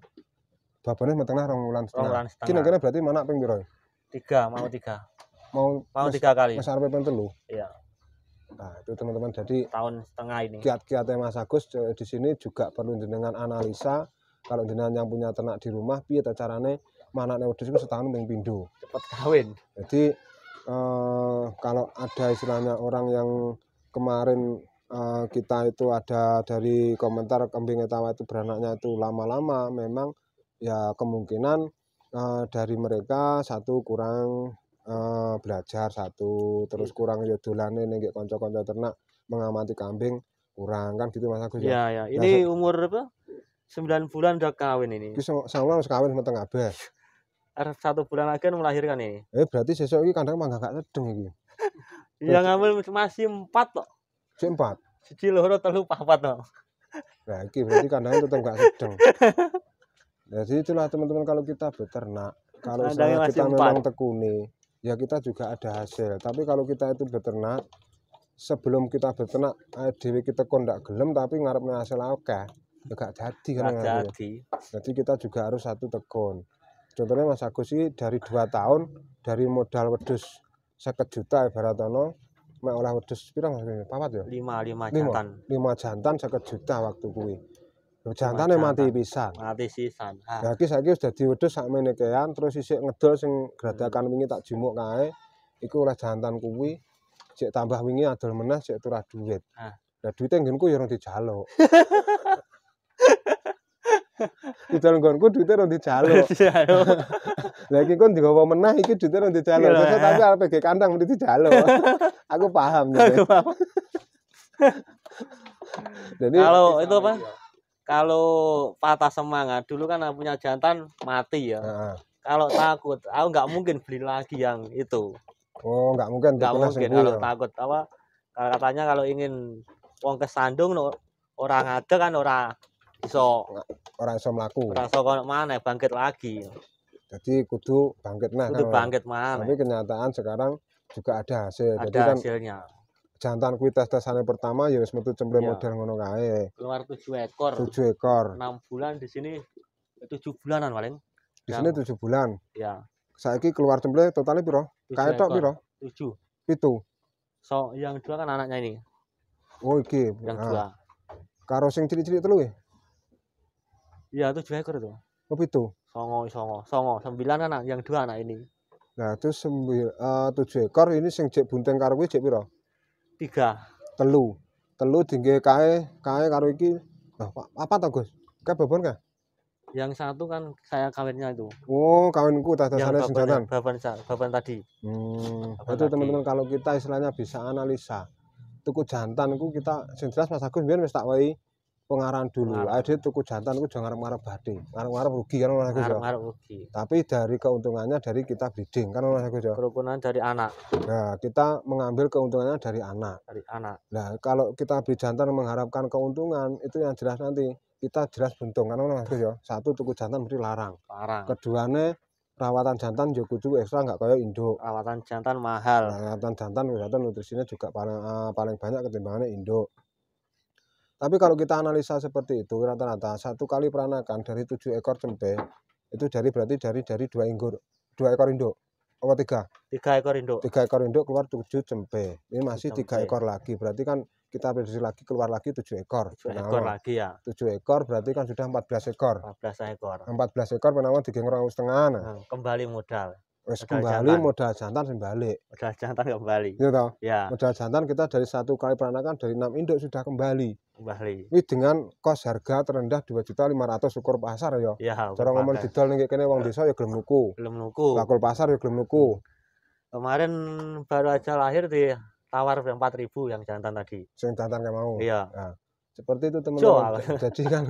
Babane metengah 2 bulan setengah. 2 bulan setengah. Kira-kira berarti mana ping piro? 3, mau 3. Mau 3 kali. Wis arepe ping 3. Iya. Nah, itu teman-teman, jadi tahun setengah ini. kiat-kiatnya Mas Agus di sini juga perlu dengan analisa. Kalau jenengan yang punya ternak di rumah, piye ta carane manakne wedhus iku setahun ping pindho. Cepet kawin. Jadi kalau ada istilahnya orang yang kemarin kita itu ada dari komentar kambing etawa itu beranaknya itu lama-lama, memang ya kemungkinan dari mereka satu kurang belajar, satu terus kurang ya dolane ning kanca-kanca ternak mengamati kambing kurang, kan gitu Mas Agus ya. Iya, ya. Ini umur apa? 9 bulan udah kawin ini. Iki sama wis kawin meteng kabeh. 1 bulan lagi kan melahirkan ini. Berarti sesuk iki kandang mangga gak sedeng iki. Yang ngambil masih 4 kok. Sik 4. 1 loro 3 4 kok. Nah, iki berarti kandangnya tetap gak sedeng. Jadi itulah teman-teman, kalau kita beternak, kalau kita memang tekuni, ya kita juga ada hasil. Tapi kalau kita itu beternak, sebelum kita beternak, dhewe kita kok ndak gelem tapi ngarepnya hasil akeh, ya gak jadi kan. Jadi kita juga harus satu tekun. Contohnya Mas Agus ini dari 2 tahun, dari modal wedhus 50 juta ibaratnya, mek oleh wedhus pira Mas? 4 ya? 5 jantan. 5 jantan 50 juta waktu kuwi. Jantane mati pisan. Mati sisan. Lah iki saiki wis dadi wedhus sakmene kean, terus isik ngedol sing gradakan wingi tak jumuk kae. Iku oleh jantan kuwi. Sik tambah wingi adol meneh sik turah duit. Lah duite nggonku ya ora dijaluk. Didol nggonku duite ora dijaluk. Lah iki kon digawa meneh iki duite ora dijaluk. Sesuk tapi arep ge kandang mesti dijaluk. Aku paham gitu. Jadi kalau itu apa? Kalau patah semangat dulu kan punya jantan mati ya. Kalau takut, aku nggak mungkin beli lagi yang itu. Oh, nggak mungkin. Nggak mungkin kalau takut apa? Kalau katanya kalau ingin wong kesandung orang ada kan orang iso mlaku. Ora iso kono maneh bangkit lagi. Jadi kudu bangkit nah. Kudu bangkit maneh. Tapi kenyataan sekarang juga ada hasil. Ada jadi kan hasilnya. Jantan kuwi tes-tesane pertama ya wis metu cemplung model ngono kae. Keluar 7 ekor. 7 ekor. 6 bulan di sini 7 bulanan paling. Di sini 7 bulan. Ya. Saiki keluar cemplung totalnya piro? Kae tok piro? 7. 7. So, yang 2 kan anaknya ini. Oh, iki. Yang 2. Karo sing cilik-cilik telu ya? Iya, 7 ekor itu. Oh, 7. Songo. 9 anak, yang 2 anak ini. Nah, itu 7 ekor ini sing jek bunting karo kuwi jek piro? 3. Telu dingge kae karo iki. Apa to, Gus? Kae babon ka? Yang 1 kan saya kawinnya itu. Oh, kawinku tes-tesane sing jantan. Baban tadi. Itu teman-teman, kalau kita istilahnya bisa analisa. Tuku jantan ku kita sing jelas Mas Agus mbiyen wis tak wehi pengarahan dulu. Ade tuku jantan ku jangan ngarep-ngarep badi. Ngarep-ngarep rugi kan Mas Agus ya. Ngarep rugi. Tapi dari keuntungannya dari kita breeding kan Mas Agus ya. Kerukunan dari anak. Nah, kita mengambil keuntungannya dari anak. Nah, kalau kita beli jantan mengharapkan keuntungan, itu yang jelas nanti kita jelas buntung kan Mas Agus ya. Satu, tuku jantan mesti larang. Keduane perawatan jantan yo kudu ekstra, nggak kayak induk. Perawatan jantan mahal. Perawatan jantan nutrisinya juga paling banyak ketimbangannya induk. Tapi kalau kita analisa seperti itu, rata-rata 1 kali peranakan dari 7 ekor cempe itu berarti dari 2 ekor induk. Apa 3? 3 ekor induk. 3 ekor induk keluar 7 cempe. Ini masih 3 ekor lagi. Berarti kan kita prediksi lagi keluar lagi 7 ekor. 7 ekor lagi ya. 7 ekor berarti kan sudah 14 ekor. 14 ekor. 14 ekor penawar digeng 2,5. Nah. Kembali modal. Wis kembali modal jantan sing balik. Modal jantan kembali. Iya toh? Ya. Modal jantan kita dari 1 kali peranakan dari 6 induk sudah kembali. Ini dengan kos harga terendah 2.500.000 ukur pasar ya. Iya. Cara ngomong didol ning kene wong desa ya gelem nuku. Bakul pasar ya gelem nuku. Kemarin baru aja lahir ditawar 4.000 yang jantan tadi. Sing jantan gak mau. Iya. Nah, seperti itu teman-teman. Jadi kan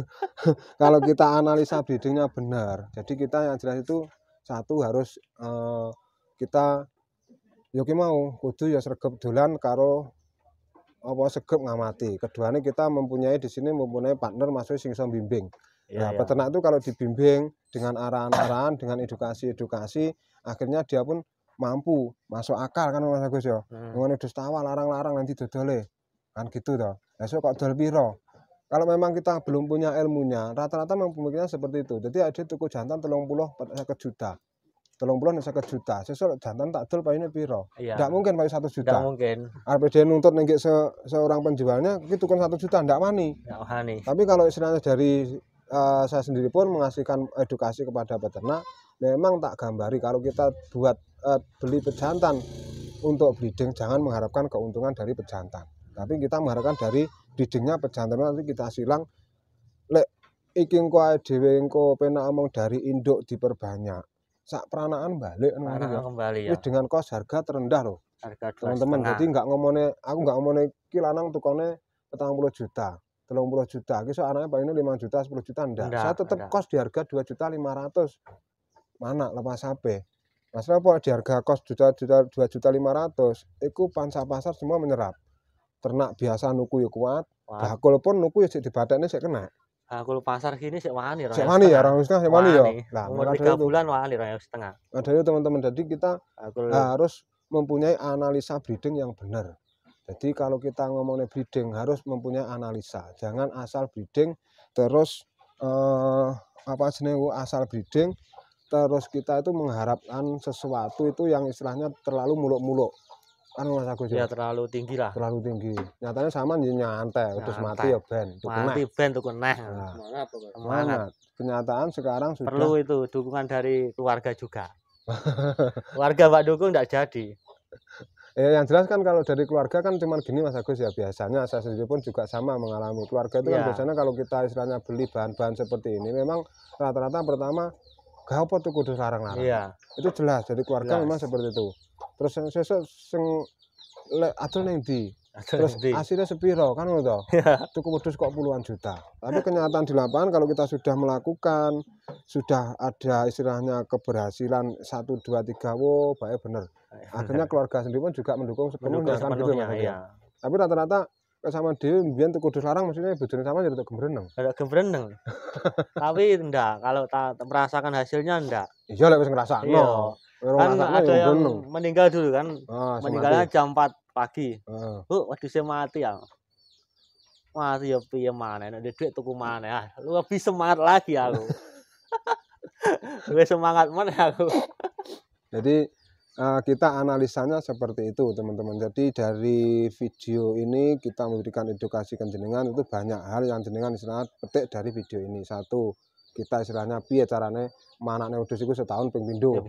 kalau kita analisa breedingnya benar, jadi kita yang jelas itu satu harus kita yo ki mau kudu ya sregep dolan karo apa segep ngamati. Keduanya kita mempunyai di sini partner maksudnya sing iso bimbing. Nah, peternak itu kalau dibimbing dengan arahan-arahan, dengan edukasi, akhirnya dia pun mampu masuk akal kan Mas Agus ya. Ngono dus tawa larang-larang nanti dodole. Kan gitu toh. Lah kok dol piro? Kalau memang kita belum punya ilmunya, rata-rata memang pemikirannya seperti itu. Jadi ada tuku jantan 30 40 juta. 30 nek 50 juta. Sesuk jantan tak dol paine piro? Iya. Ndak mungkin payu 1 Nggak juta. mungkin. RPD nuntut ning seorang penjualnya iki tukun 1 juta ndak wani. Nggak wani. Tapi kalau istilahnya dari saya sendiri pun mengasihkan edukasi kepada peternak, memang tak gambari kalau kita buat beli pejantan untuk breeding jangan mengharapkan keuntungan dari pejantan. Tapi kita mengharapkan dari breedingnya pejantan nanti kita silang lek iki engko dhewe engko penak omong dari induk diperbanyak. Sak peranaan balik ngono ya. Kembali ya. Wis dengan kos harga terendah loh. Harga Teman-teman, jadi aku nggak ngomongin ki lanang tukone 40 juta, 30 juta. Ki sok anaknya paling 5 juta, 10 juta ndak. Saya tetap kos di harga 2.500.000. Mana lepas HP. Mas apa di harga kos 2.500.000, iku pansa pasar semua menyerap. Ternak biasa nuku yo kuat, bakul pun nuku yo sik dibatekne sik kena. Bakul pasar gini sik wani Sik wani ya, 2,5 sik wani ya. Lah, umur 3 bulan wani 2,5. Ada itu teman-teman, jadi kita harus mempunyai analisa breeding yang benar. Jadi kalau kita ngomongin breeding harus mempunyai analisa. Jangan asal breeding terus asal breeding terus kita itu mengharapkan sesuatu itu yang istilahnya terlalu muluk-muluk. Kan Mas Agus ya terlalu tinggi lah. Terlalu tinggi. Nyatanya sama nyantai, terus mati ya ben. Mati ben tuh neh. Semangat. Kenyataan sekarang sudah perlu itu dukungan dari keluarga juga. Keluarga Pak dukung enggak jadi. Yang jelas kan kalau dari keluarga kan cuman gini Mas Agus ya, biasanya saya sendiri pun juga sama mengalami. Keluarga itu kan biasanya kalau kita istilahnya beli bahan-bahan seperti ini memang rata-rata pertama gak apa tuh kudu larang-larang. Iya. Itu jelas dari keluarga memang seperti itu. Terus sesuk sing adol ning ndi? Terus hasilnya sepiro kan ngono to. Tuku wedhus kok puluhan juta. Tapi kenyataan di lapangan kalau kita sudah melakukan, sudah ada istilahnya keberhasilan 1 2 3 wo baik bener. Akhirnya keluarga sendiri pun juga mendukung sepenuhnya kan gitu Mas. Iya. Tapi rata-rata sama dhewe mbiyen tuku wedhus larang maksudnya bojone sama jadi gembreneng. Ada gembreneng. Tapi enggak, kalau merasakan hasilnya enggak. Iya lek wis ngrasakno. Kan ada yang meninggal dulu kan. Meninggalnya jam 4 pagi. Wedhusnya mati ya. Mati ya piye maneh nek duit tuku maneh. Lebih semangat lagi aku. Lebih semangat maneh aku. Jadi kita analisanya seperti itu teman-teman. Jadi dari video ini kita memberikan edukasi ke jenengan itu banyak hal yang jenengan istilahnya petik dari video ini. Satu, kita istilahnya piye carane manakne wedhus iku setahun ping pindho.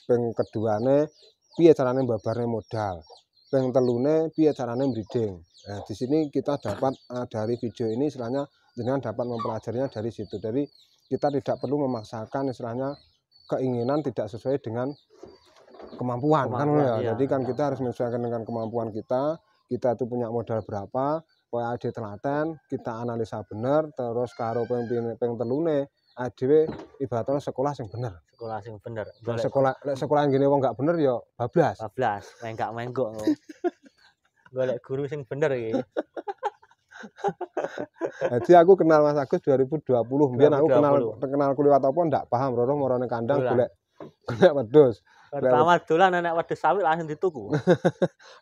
Ping keduane piye carane babarne modal. Ping telune piye carane breeding. Nah, di sini kita dapat dari video ini istilahnya jenengan dapat mempelajarinya dari situ. Jadi kita tidak perlu memaksakan istilahnya keinginan tidak sesuai dengan kemampuan kan ya. Jadi kan kita harus menyesuaikan dengan kemampuan kita itu punya modal berapa, pola ade telaten, kita analisa bener, terus karo ping telune dhewe ibaratnya sekolah sing bener. Sekolah sing bener. Sekolah yang gini wong gak bener ya bablas. Bablas, menggak-menggok. Golek guru sing bener iki. Jadi aku kenal Mas Agus 2020. Mbiyen aku kenal kuliah apa ndak paham roh marane kandang golek wedhus. Pertama dolan anak wedhus sawit langsung dituku.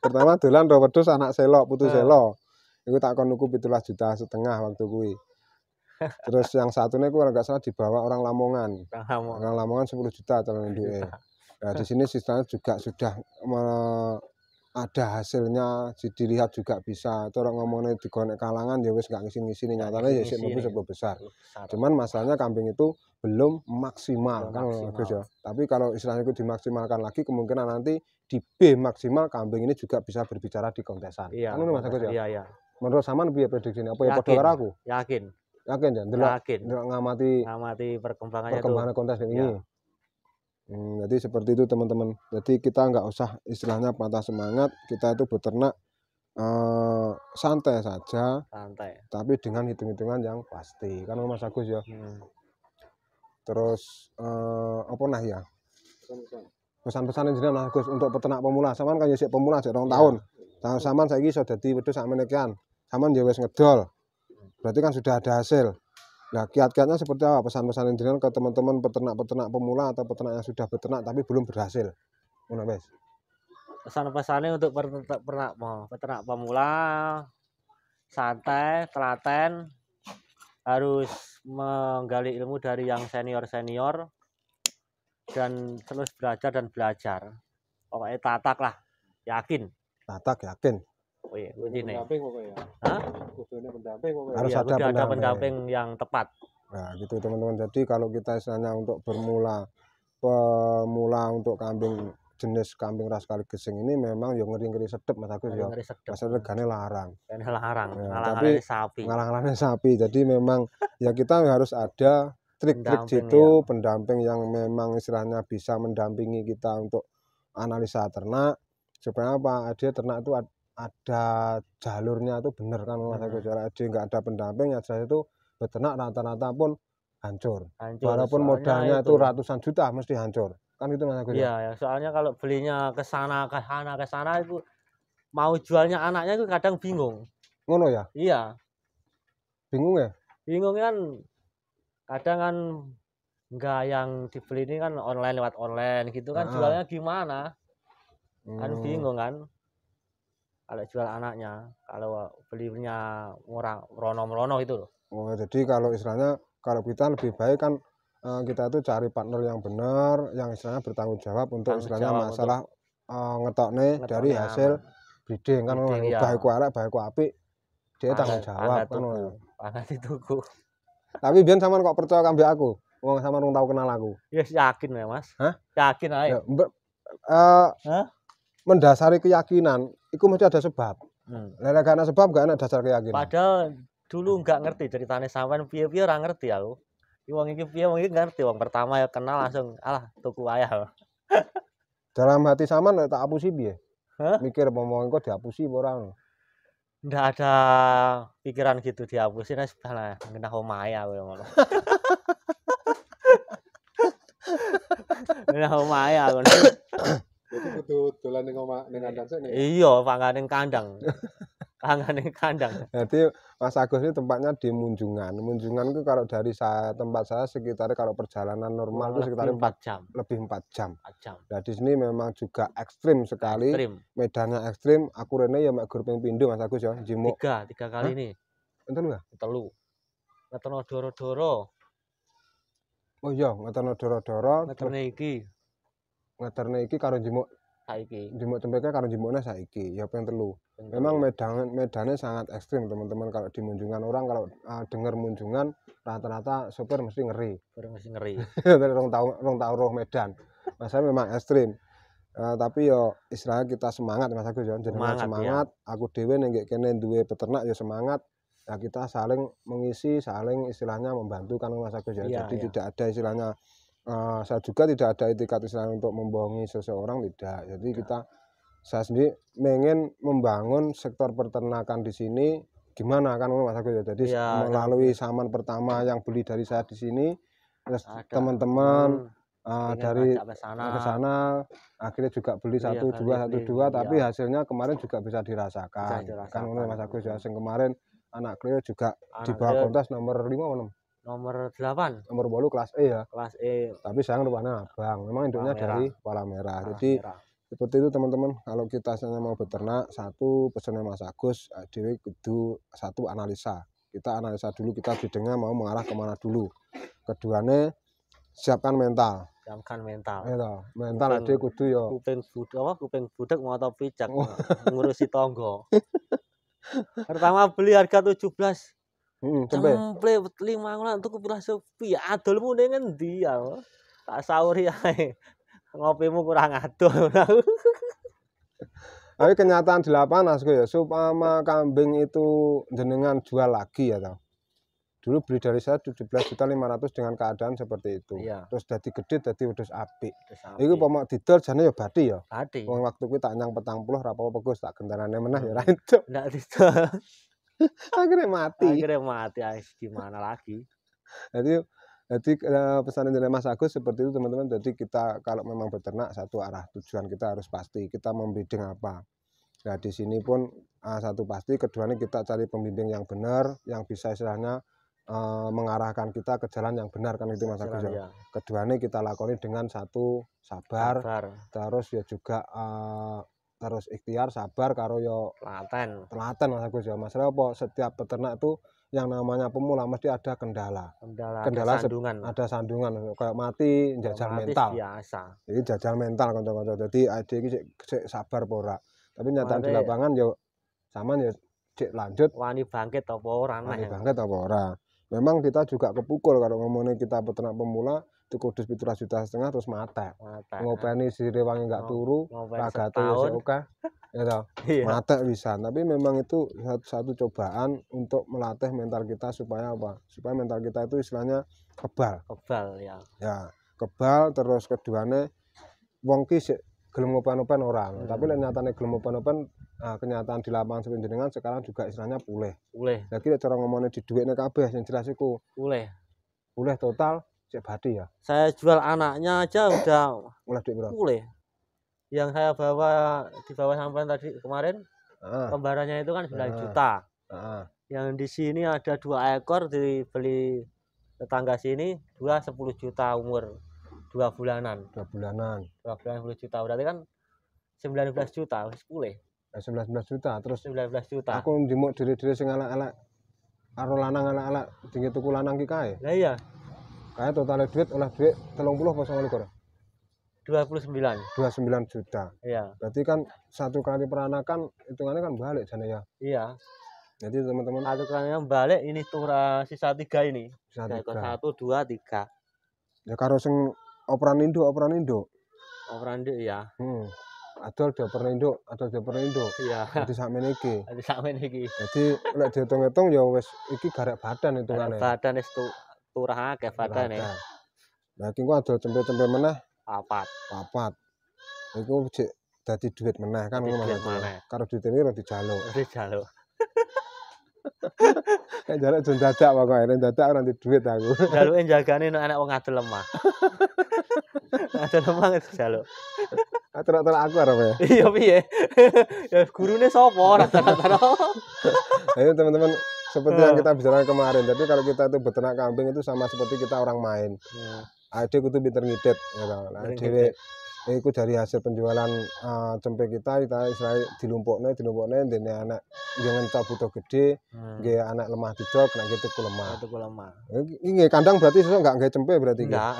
Pertama dolan ro wedhus anak selok, putu selok. Iku tak kon nuku 17,5 juta waktu kuwi. Terus yang satunya ku enggak salah dibawa orang Lamongan. Orang Lamongan 10 juta calon induke. Nah, di sini sistemnya juga sudah ada hasilnya, dilihat juga bisa. Terus ngomongnya digonek kalangan ya wis gak ngisi-ngisi nyatanya ya sik mlebu sebab besar. Cuman masalahnya kambing itu belum maksimal kan Gus ya. Tapi kalau istilahnya itu dimaksimalkan lagi kemungkinan nanti di B maksimal kambing ini juga bisa berbicara di kontesan. Kan Mas Agus ya? Iya. Menurut sampean piye prediksine? Apa ya padha karo aku? Yakin ya, ndelok ngamati perkembangan kontes ini. Jadi seperti itu teman-teman. Jadi kita nggak usah istilahnya patah semangat. Kita itu beternak santai saja. Tapi dengan hitung-hitungan yang pasti. Kan Mas Agus ya. Terus apa nah ya? Pesan-pesan jenengan Mas Agus untuk peternak pemula. Sampean kan ya sik pemula sik 2 tahun. Sampean saiki iso dadi wedhus sakmene kian. Sampean ya wis ngedol. Berarti kan sudah ada hasil. Nah, kiat-kiatnya seperti apa? Pesan-pesan jenengan ke teman-teman peternak-peternak pemula atau peternak yang sudah beternak tapi belum berhasil. Ngono wis. Pesan-pesannya untuk peternak pemula santai, telaten, harus menggali ilmu dari yang senior-senior. dan terus belajar. Pokoknya tatak lah, yakin. Tatak yakin. Oh iya, kuncinya. Pendamping pokoknya. Hah? Kudune pendamping pokoknya. Harus Iya, ada kudu pendamping. pendamping yang tepat. Nah, gitu teman-teman. Jadi kalau kita istilahnya untuk pemula untuk kambing jenis kambing ras Kaligesing ini memang yang ngeri-ngeri sedep Mas Agus ya. Ngeri sedep. Mas regane larang. Larang, Ya, ngalang-ngalangi sapi. Ngalang-ngalangi sapi. Jadi memang ya kita harus ada trik-trik Pendamping, gitu, ya. pendamping yang memang istilahnya bisa mendampingi kita untuk analisa ternak supaya apa? Dia ternak itu ada jalurnya itu benar kan Mas Agus. Dia nggak ada pendamping ya jelas itu beternak rata-rata pun hancur. Walaupun modalnya itu ratusan juta mesti hancur. Kan itu Mas Agus. Iya, ya, soalnya kalau belinya ke sana itu mau jualnya anaknya itu kadang bingung. Ngono ya? Iya. Bingung ya? Bingung kan kadang kan enggak yang dibeli ini kan lewat online gitu kan jualnya gimana? Kan bingung kan. Kalau jual anaknya, kalau belinya murah merono itu loh. Oh, jadi kalau istilahnya kalau kita lebih baik kan kita itu cari partner yang benar, yang istilahnya bertanggung jawab untuk istilahnya masalah ngetokne dari hasil breeding kan baik ku elek baik ku apik dia tanggung jawab kan ngono. Pangan dituku. Tapi biyen sampean kok percaya kambing aku? Wong sampean rung tau kenal aku. Ya yakin ya, Mas. Hah? Yakin ae. Ya, mendasari keyakinan itu mesti ada sebab. Lek gak ana sebab gak ana dasar keyakinan. Padahal dulu nggak ngerti ceritane sampean piye-piye ora ngerti aku. Wong iki piye wong iki ngerti wong pertama ya kenal langsung alah tuku ayah. Dalam hati sampean tak apusi piye? Mikir ngomong engko diapusi apa ora? Nggak ada pikiran gitu dihapusin wis lah ngenah omahe aku ngono. Ngenah omahe aku. Jadi kudu dolan ning omah ning kandang sik. Iya, pangane kandang. Pangane kandang. Jadi Mas Agus ini tempatnya di Munjungan. Munjungan itu kalau dari tempat saya sekitar kalau perjalanan normal itu sekitar 4 jam. Lebih 4 jam. 4 jam. Nah di sini memang juga ekstrim sekali. Medannya ekstrim. Aku rene ya mek gruping pindho Mas Agus ya. Jimuk. 3 kali ini. Enten ya? Telu. Ngeteno doro-doro. Oh iya, ngeteno doro-doro. Ngeterne iki karo jimuk saiki. Jimuk cempeke karo jimukne saiki. Ya ping 3. Memang medannya sangat ekstrim teman-teman. Kalau di Munjungan orang kalau dengar Munjungan rata-rata sopir mesti ngeri. Rong tau roh Medan. Masanya memang ekstrim. Tapi yo istilahnya kita semangat Mas Agus ya. Jenengan semangat. Ya. Aku dhewe ning kene duwe peternak ya semangat. Nah, kita saling mengisi, saling istilahnya membantu kan Mas Agus ya. Jadi tidak ada istilahnya saya juga tidak ada etikat istilahnya untuk membohongi seseorang tidak. Jadi saya sendiri ingin membangun sektor peternakan di sini gimana kan Mas Agus ya. Jadi melalui saman pertama yang beli dari saya di sini terus teman-teman dari ke sana akhirnya juga beli 1 2 tapi hasilnya kemarin juga bisa dirasakan. Kan Mas Agus ya. Sing kemarin anak Cleo juga di bawah kontes nomor 5 atau 6? Nomor 8. Nomor 8 kelas E ya. Kelas E. Tapi sayang rupanya abang. Memang induknya dari Pala Merah. Jadi seperti itu teman-teman. Kalau kita mau beternak, satu pesannya Mas Agus, dewe kudu satu analisa. Kita analisa dulu kita breedingnya mau mengarah kemana dulu. Keduanya siapkan mental. Siapkan mental. Iya, mental ade kudu ya. Kuping budak mau atau pijak ngurusi tonggo. Pertama beli harga 17. Tempe 5 ngono tuku pira sepi. Adolmu ning endi ya? Tak sauri ae. Ngopimu kurang adol. Tapi kenyataan di lapangan ya, supaya kambing itu jenengan jual lagi ya toh. Dulu beli dari saya 17.500.000 dengan keadaan seperti itu. Iya. Terus dadi gede dadi wedhus apik. Iku pomok didol jane ya bathi ya. Bathi. Wong waktu kuwi tak nyang 40 ra apa-apa Gus tak gentarane meneh ya ra entuk. Ndak didol. Akhirnya mati gimana lagi. Jadi pesan dari Mas Agus seperti itu teman-teman. Jadi kita kalau memang beternak satu arah tujuan kita harus pasti kita membimbing apa. Nah di sini pun satu pasti, keduanya kita cari pembimbing yang benar yang bisa istilahnya mengarahkan kita ke jalan yang benar kan itu Mas Agus ya. Keduanya kita lakoni dengan satu sabar. Terus ya juga terus ikhtiar sabar karo yo telaten Mas Agus ya. Masalah apa setiap peternak itu yang namanya pemula mesti ada kendala. Kendala sandungan. Ada sandungan kayak mati jajal mental. Biasa. Jadi jajal mental kanca-kanca. Jadi ade iki sik sabar apa ora. Tapi nyataan di lapangan yo sama ya cek lanjut wani bangkit apa ora wani bangkit apa ora. Memang kita juga kepukul kalau ngomongin kita peternak pemula itu kudus 17,5 juta terus mate. Ngopeni Siliwangi enggak turu, ragate wis oke. Ya toh. Mate bisa, tapi memang itu satu cobaan untuk melatih mental kita supaya apa? Supaya mental kita itu istilahnya kebal. Kebal ya. Ya, kebal terus keduane wong ki sik gelem ngopen-open orang. Tapi lek nyatane gelem ngopen-open kenyataan di lapangan seperti jenengan sekarang juga istilahnya pulih. Lah iki cara ngomongnya di duitnya kabeh sing jelas iku pulih total cek badi ya. Saya jual anaknya aja udah mulai duit berapa? Pulih. Yang saya dibawa sampai tadi kemarin kembarannya itu kan 9 juta. Yang di sini ada 2 ekor dibeli tetangga sini, 10 juta umur 2 bulanan. 2 bulan 10 juta. Berarti kan 19 juta wis pulih. 19 juta terus 19 juta. Aku njemuk diri-diri sing elek-elek karo lanang elek-elek dingi tuku lanang ki kae. Lah iya. Kae totale duit oleh duit 30 apa 29? 29 juta. Iya. Berarti kan satu kali peranakan hitungannya kan balik jane ya. Iya. Jadi teman-teman satu kalinya balik ini tuh sisa 3 ini. Sisa 3. 1 2 3. Ya karo sing operan induk. Operan induk ya. Adol dioper induk, Iya. Jadi sakmene iki. Jadi lek diitung-itung ya wis iki garek badan hitungane. Badan wis turah akeh badane. Lah iki ku adol cempe-cempe meneh 4. Iku cek dadi duit meneh kan ngono. Karo duit ini ora dijaluk. Nek jaluk jon dadak pokoke, nek dadak ora duit aku. Jaluke jagane nek anak wong adol lemah. Adol lemah itu jaluk. Atur-atur aku arep ya. Iya piye? Ya gurune sapa rata-rata. Ayo teman-teman seperti yang kita bicarakan kemarin. Jadi kalau kita itu beternak kambing itu sama seperti kita orang main. Adik kudu pinter ngidet gitu. Nah, dhewe iku dari hasil penjualan cempe kita istilahnya dilumpukne dene anak nggih ngentok butuh gede, nggih anak lemah didok, nek gitu ku lemah. Iki nggih kandang berarti sesuk enggak nggih cempe berarti iki. Enggak,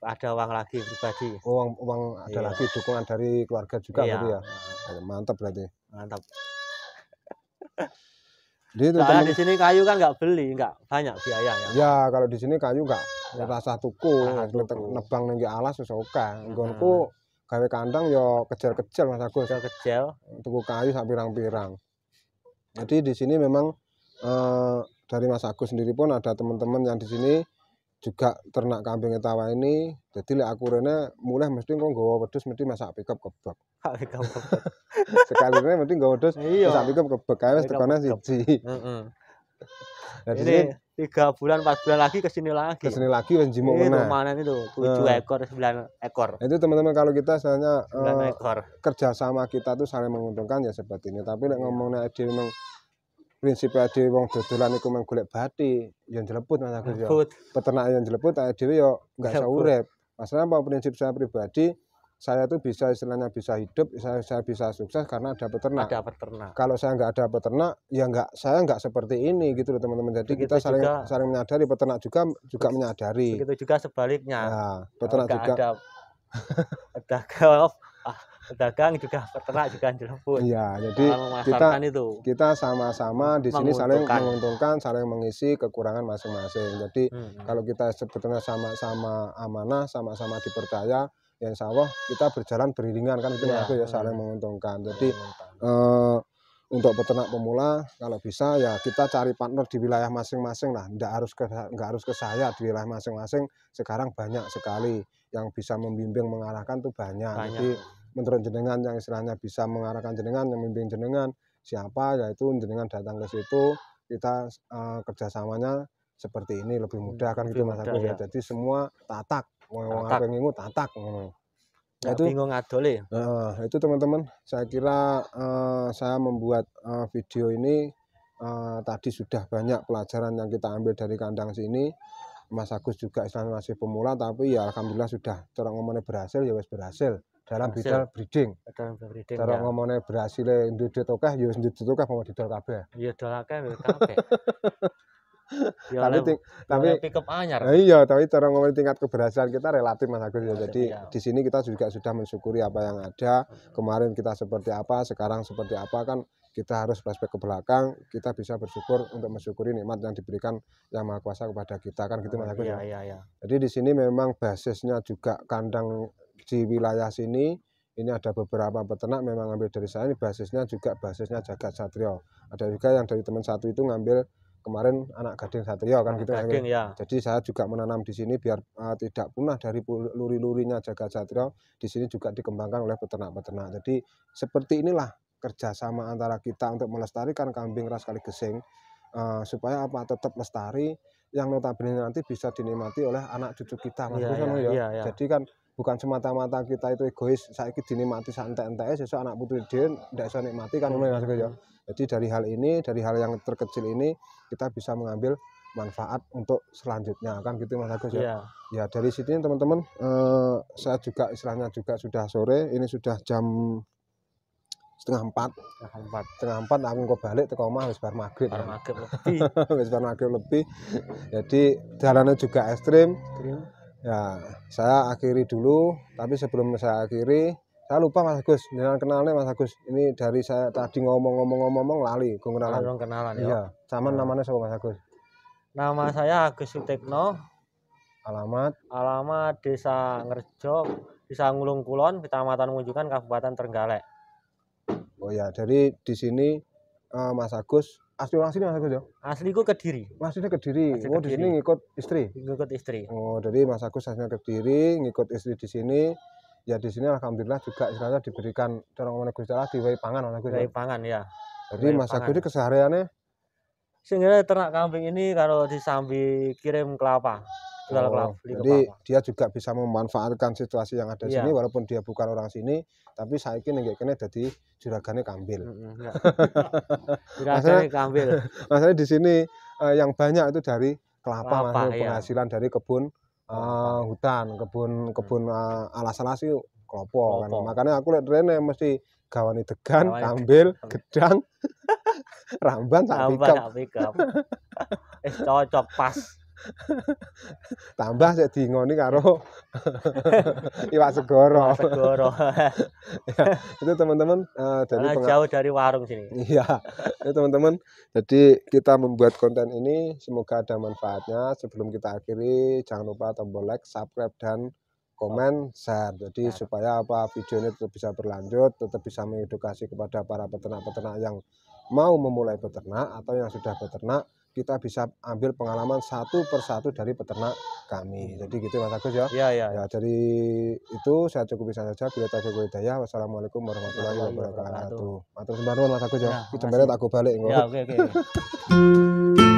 ada uang lagi pribadi. Oh, uang ada lagi dukungan dari keluarga juga berarti ya. Mantap berarti. Mantap. Nah, di sini kayu kan nggak beli, nggak banyak biayanya. Ya kalau di sini kayu nggak rasa tuku, nebang nang alas wis oke. Nggonku gawe kandang yo kecil-kecil Mas Agus. Kecil. Tuku kayu sak pirang-pirang. Jadi di sini memang dari Mas Agus sendiri pun ada teman-teman yang di sini juga ternak kambing etawa ini. Jadi lek aku rene mulai mesti kok nggawa wedhus mesti masak pickup kebek. Sekali ini mesti nggawa wedhus masak pickup kebek kae wis tekone siji. Jadi 3 bulan 4 bulan lagi kesini lagi wis njimuk meneh. Rumahan itu 7 ekor 9 ekor. Itu teman-teman kalau kita misalnya 9 ekor. Kerjasama kita tuh saling menguntungkan ya seperti ini. Tapi lek ngomongnya dhewe memang prinsip ade wong dodolan iku mung golek bathi, ya njleput Mas Agus ya. Peternak yang njleput dhewe ya enggak iso urip. Masalah apa prinsip saya pribadi, saya tuh bisa istilahnya bisa hidup, saya bisa sukses karena ada peternak. Kalau saya nggak ada peternak, ya saya nggak seperti ini gitu loh teman-teman. Jadi begitu kita saling menyadari, peternak juga menyadari. Begitu juga sebaliknya. Nah, peternak juga ada pedagang juga peternak juga njleput. Iya, jadi kita sama-sama di sini saling menguntungkan, saling mengisi kekurangan masing-masing. Jadi kalau kita sebetulnya sama-sama amanah, sama-sama dipercaya, ya insya Allah kita berjalan beriringan kan itu ya saling menguntungkan. Jadi untuk peternak pemula kalau bisa ya kita cari partner di wilayah masing-masing lah. Nggak harus ke saya di wilayah masing-masing. Sekarang banyak sekali yang bisa membimbing mengarahkan tuh banyak. Jadi menurut jenengan yang istilahnya bisa mengarahkan jenengan, yang membimbing jenengan siapa, yaitu jenengan datang ke situ, kita kerjasamanya seperti ini lebih mudah kan gitu Mas Agus ya. Jadi semua tatak, wong apa ngingu tatak ngono. Itu bingung adole. Itu teman-teman, saya kira saya membuat video ini tadi sudah banyak pelajaran yang kita ambil dari kandang sini. Mas Agus juga istilahnya masih pemula, tapi ya alhamdulillah sudah cara ngomongnya berhasil ya wis berhasil. dalam bidang breeding. Dalam breeding. Cara ngomongnya berhasil ndudut akeh ya ndudut akeh mau didol kabeh. Iya dol akeh kabeh. Ya, tapi pick up anyar. Iya, tapi cara ngomongin tingkat keberhasilan kita relatif Mas Agus ya. Jadi di sini kita juga sudah mensyukuri apa yang ada. Kemarin kita seperti apa, sekarang seperti apa, kan kita harus flashback ke belakang. Kita bisa bersyukur untuk mensyukuri nikmat yang diberikan Yang Maha Kuasa kepada kita, kan gitu Mas Agus ya. Iya. Jadi di sini memang basisnya juga kandang di wilayah sini. Ini ada beberapa peternak memang ngambil dari saya, ini basisnya Jagat Satrio. Ada juga yang dari teman satu itu ngambil kemarin anak gading Satrio, kan gitu gading, ya. Jadi saya juga menanam di sini biar tidak punah dari luri-lurinya Jagat Satrio. Di sini juga dikembangkan oleh peternak-peternak. Jadi seperti inilah kerjasama antara kita untuk melestarikan kambing ras Kaligesing, supaya apa tetap lestari, yang notabene nanti bisa dinikmati oleh anak cucu kita, Mas. Iya. Jadi kan bukan semata-mata kita itu egois, saiki dinikmati santai-santai, sesuk anak putri dhewe ndak iso nikmati, kan ngono ya Mas ya. Jadi dari hal ini, dari hal yang terkecil ini kita bisa mengambil manfaat untuk selanjutnya, kan gitu Mas Agus ya. Ya dari sini teman-teman, saya juga istilahnya juga sudah sore, ini sudah jam setengah empat aku kok balik teko omah wis bar maghrib lebih. Wis bar maghrib lebih. Jadi jalannya juga ekstrim. Ya, saya akhiri dulu, tapi sebelum saya akhiri, saya lupa Mas Agus, jangan kenalnya Mas Agus. Ini dari saya tadi ngomong lali, kenalan. Iya, sama namanya siapa Mas Agus? Nama saya Agus Sutekno. Alamat Desa Ngerjo, Desa Ngulung Kulon, Kecamatan Munjukan, Kabupaten Trenggalek. Oh ya, jadi di sini Mas Agus asli orang sini Mas Agus ya? Asliku Kediri. Aslinya Kediri. Oh, di sini ngikut istri. Oh, jadi Mas Agus aslinya Kediri, ngikut istri di sini. Ya di sini alhamdulillah juga istilahnya diberikan cara ngomong Gusti Allah diwehi pangan Mas Agus. Diwehi pangan ya. Jadi Mas Agus ini kesehariannya sehingga ternak kambing ini kalau disambi kirim kelapa. Jadi dia juga bisa memanfaatkan situasi yang ada di sini, walaupun dia bukan orang sini, tapi saiki ning kene dadi juragane kambil. Juragane kambil. Masalahnya di sini yang banyak itu dari kelapa, penghasilan dari kebun hutan, kebun alas-alas itu klopo kan. Makanya aku lihat rene mesti gawani degan, kambil, gedang, ramban sak pikap. Cocok pas. Tambah sik diingoni karo iwak segoro. Ya, itu teman-teman dari jauh dari warung sini. Iya. Itu teman-teman. Jadi kita membuat konten ini semoga ada manfaatnya. Sebelum kita akhiri jangan lupa tombol like, subscribe dan komen, share. Jadi supaya video ini tetap bisa berlanjut, tetap bisa mengedukasi kepada para peternak-peternak yang mau memulai peternak atau yang sudah peternak. Kita bisa ambil pengalaman satu persatu dari peternak kami. Jadi gitu Mas Agus ya. Iya. Ya, dari itu saya cukupi saja. Bila taufiq wal hidayah. Wassalamualaikum warahmatullahi wabarakatuh. Matur sembah nuwun Mas Agus ya. Iki jembare tak go balik engko. Ya, oke.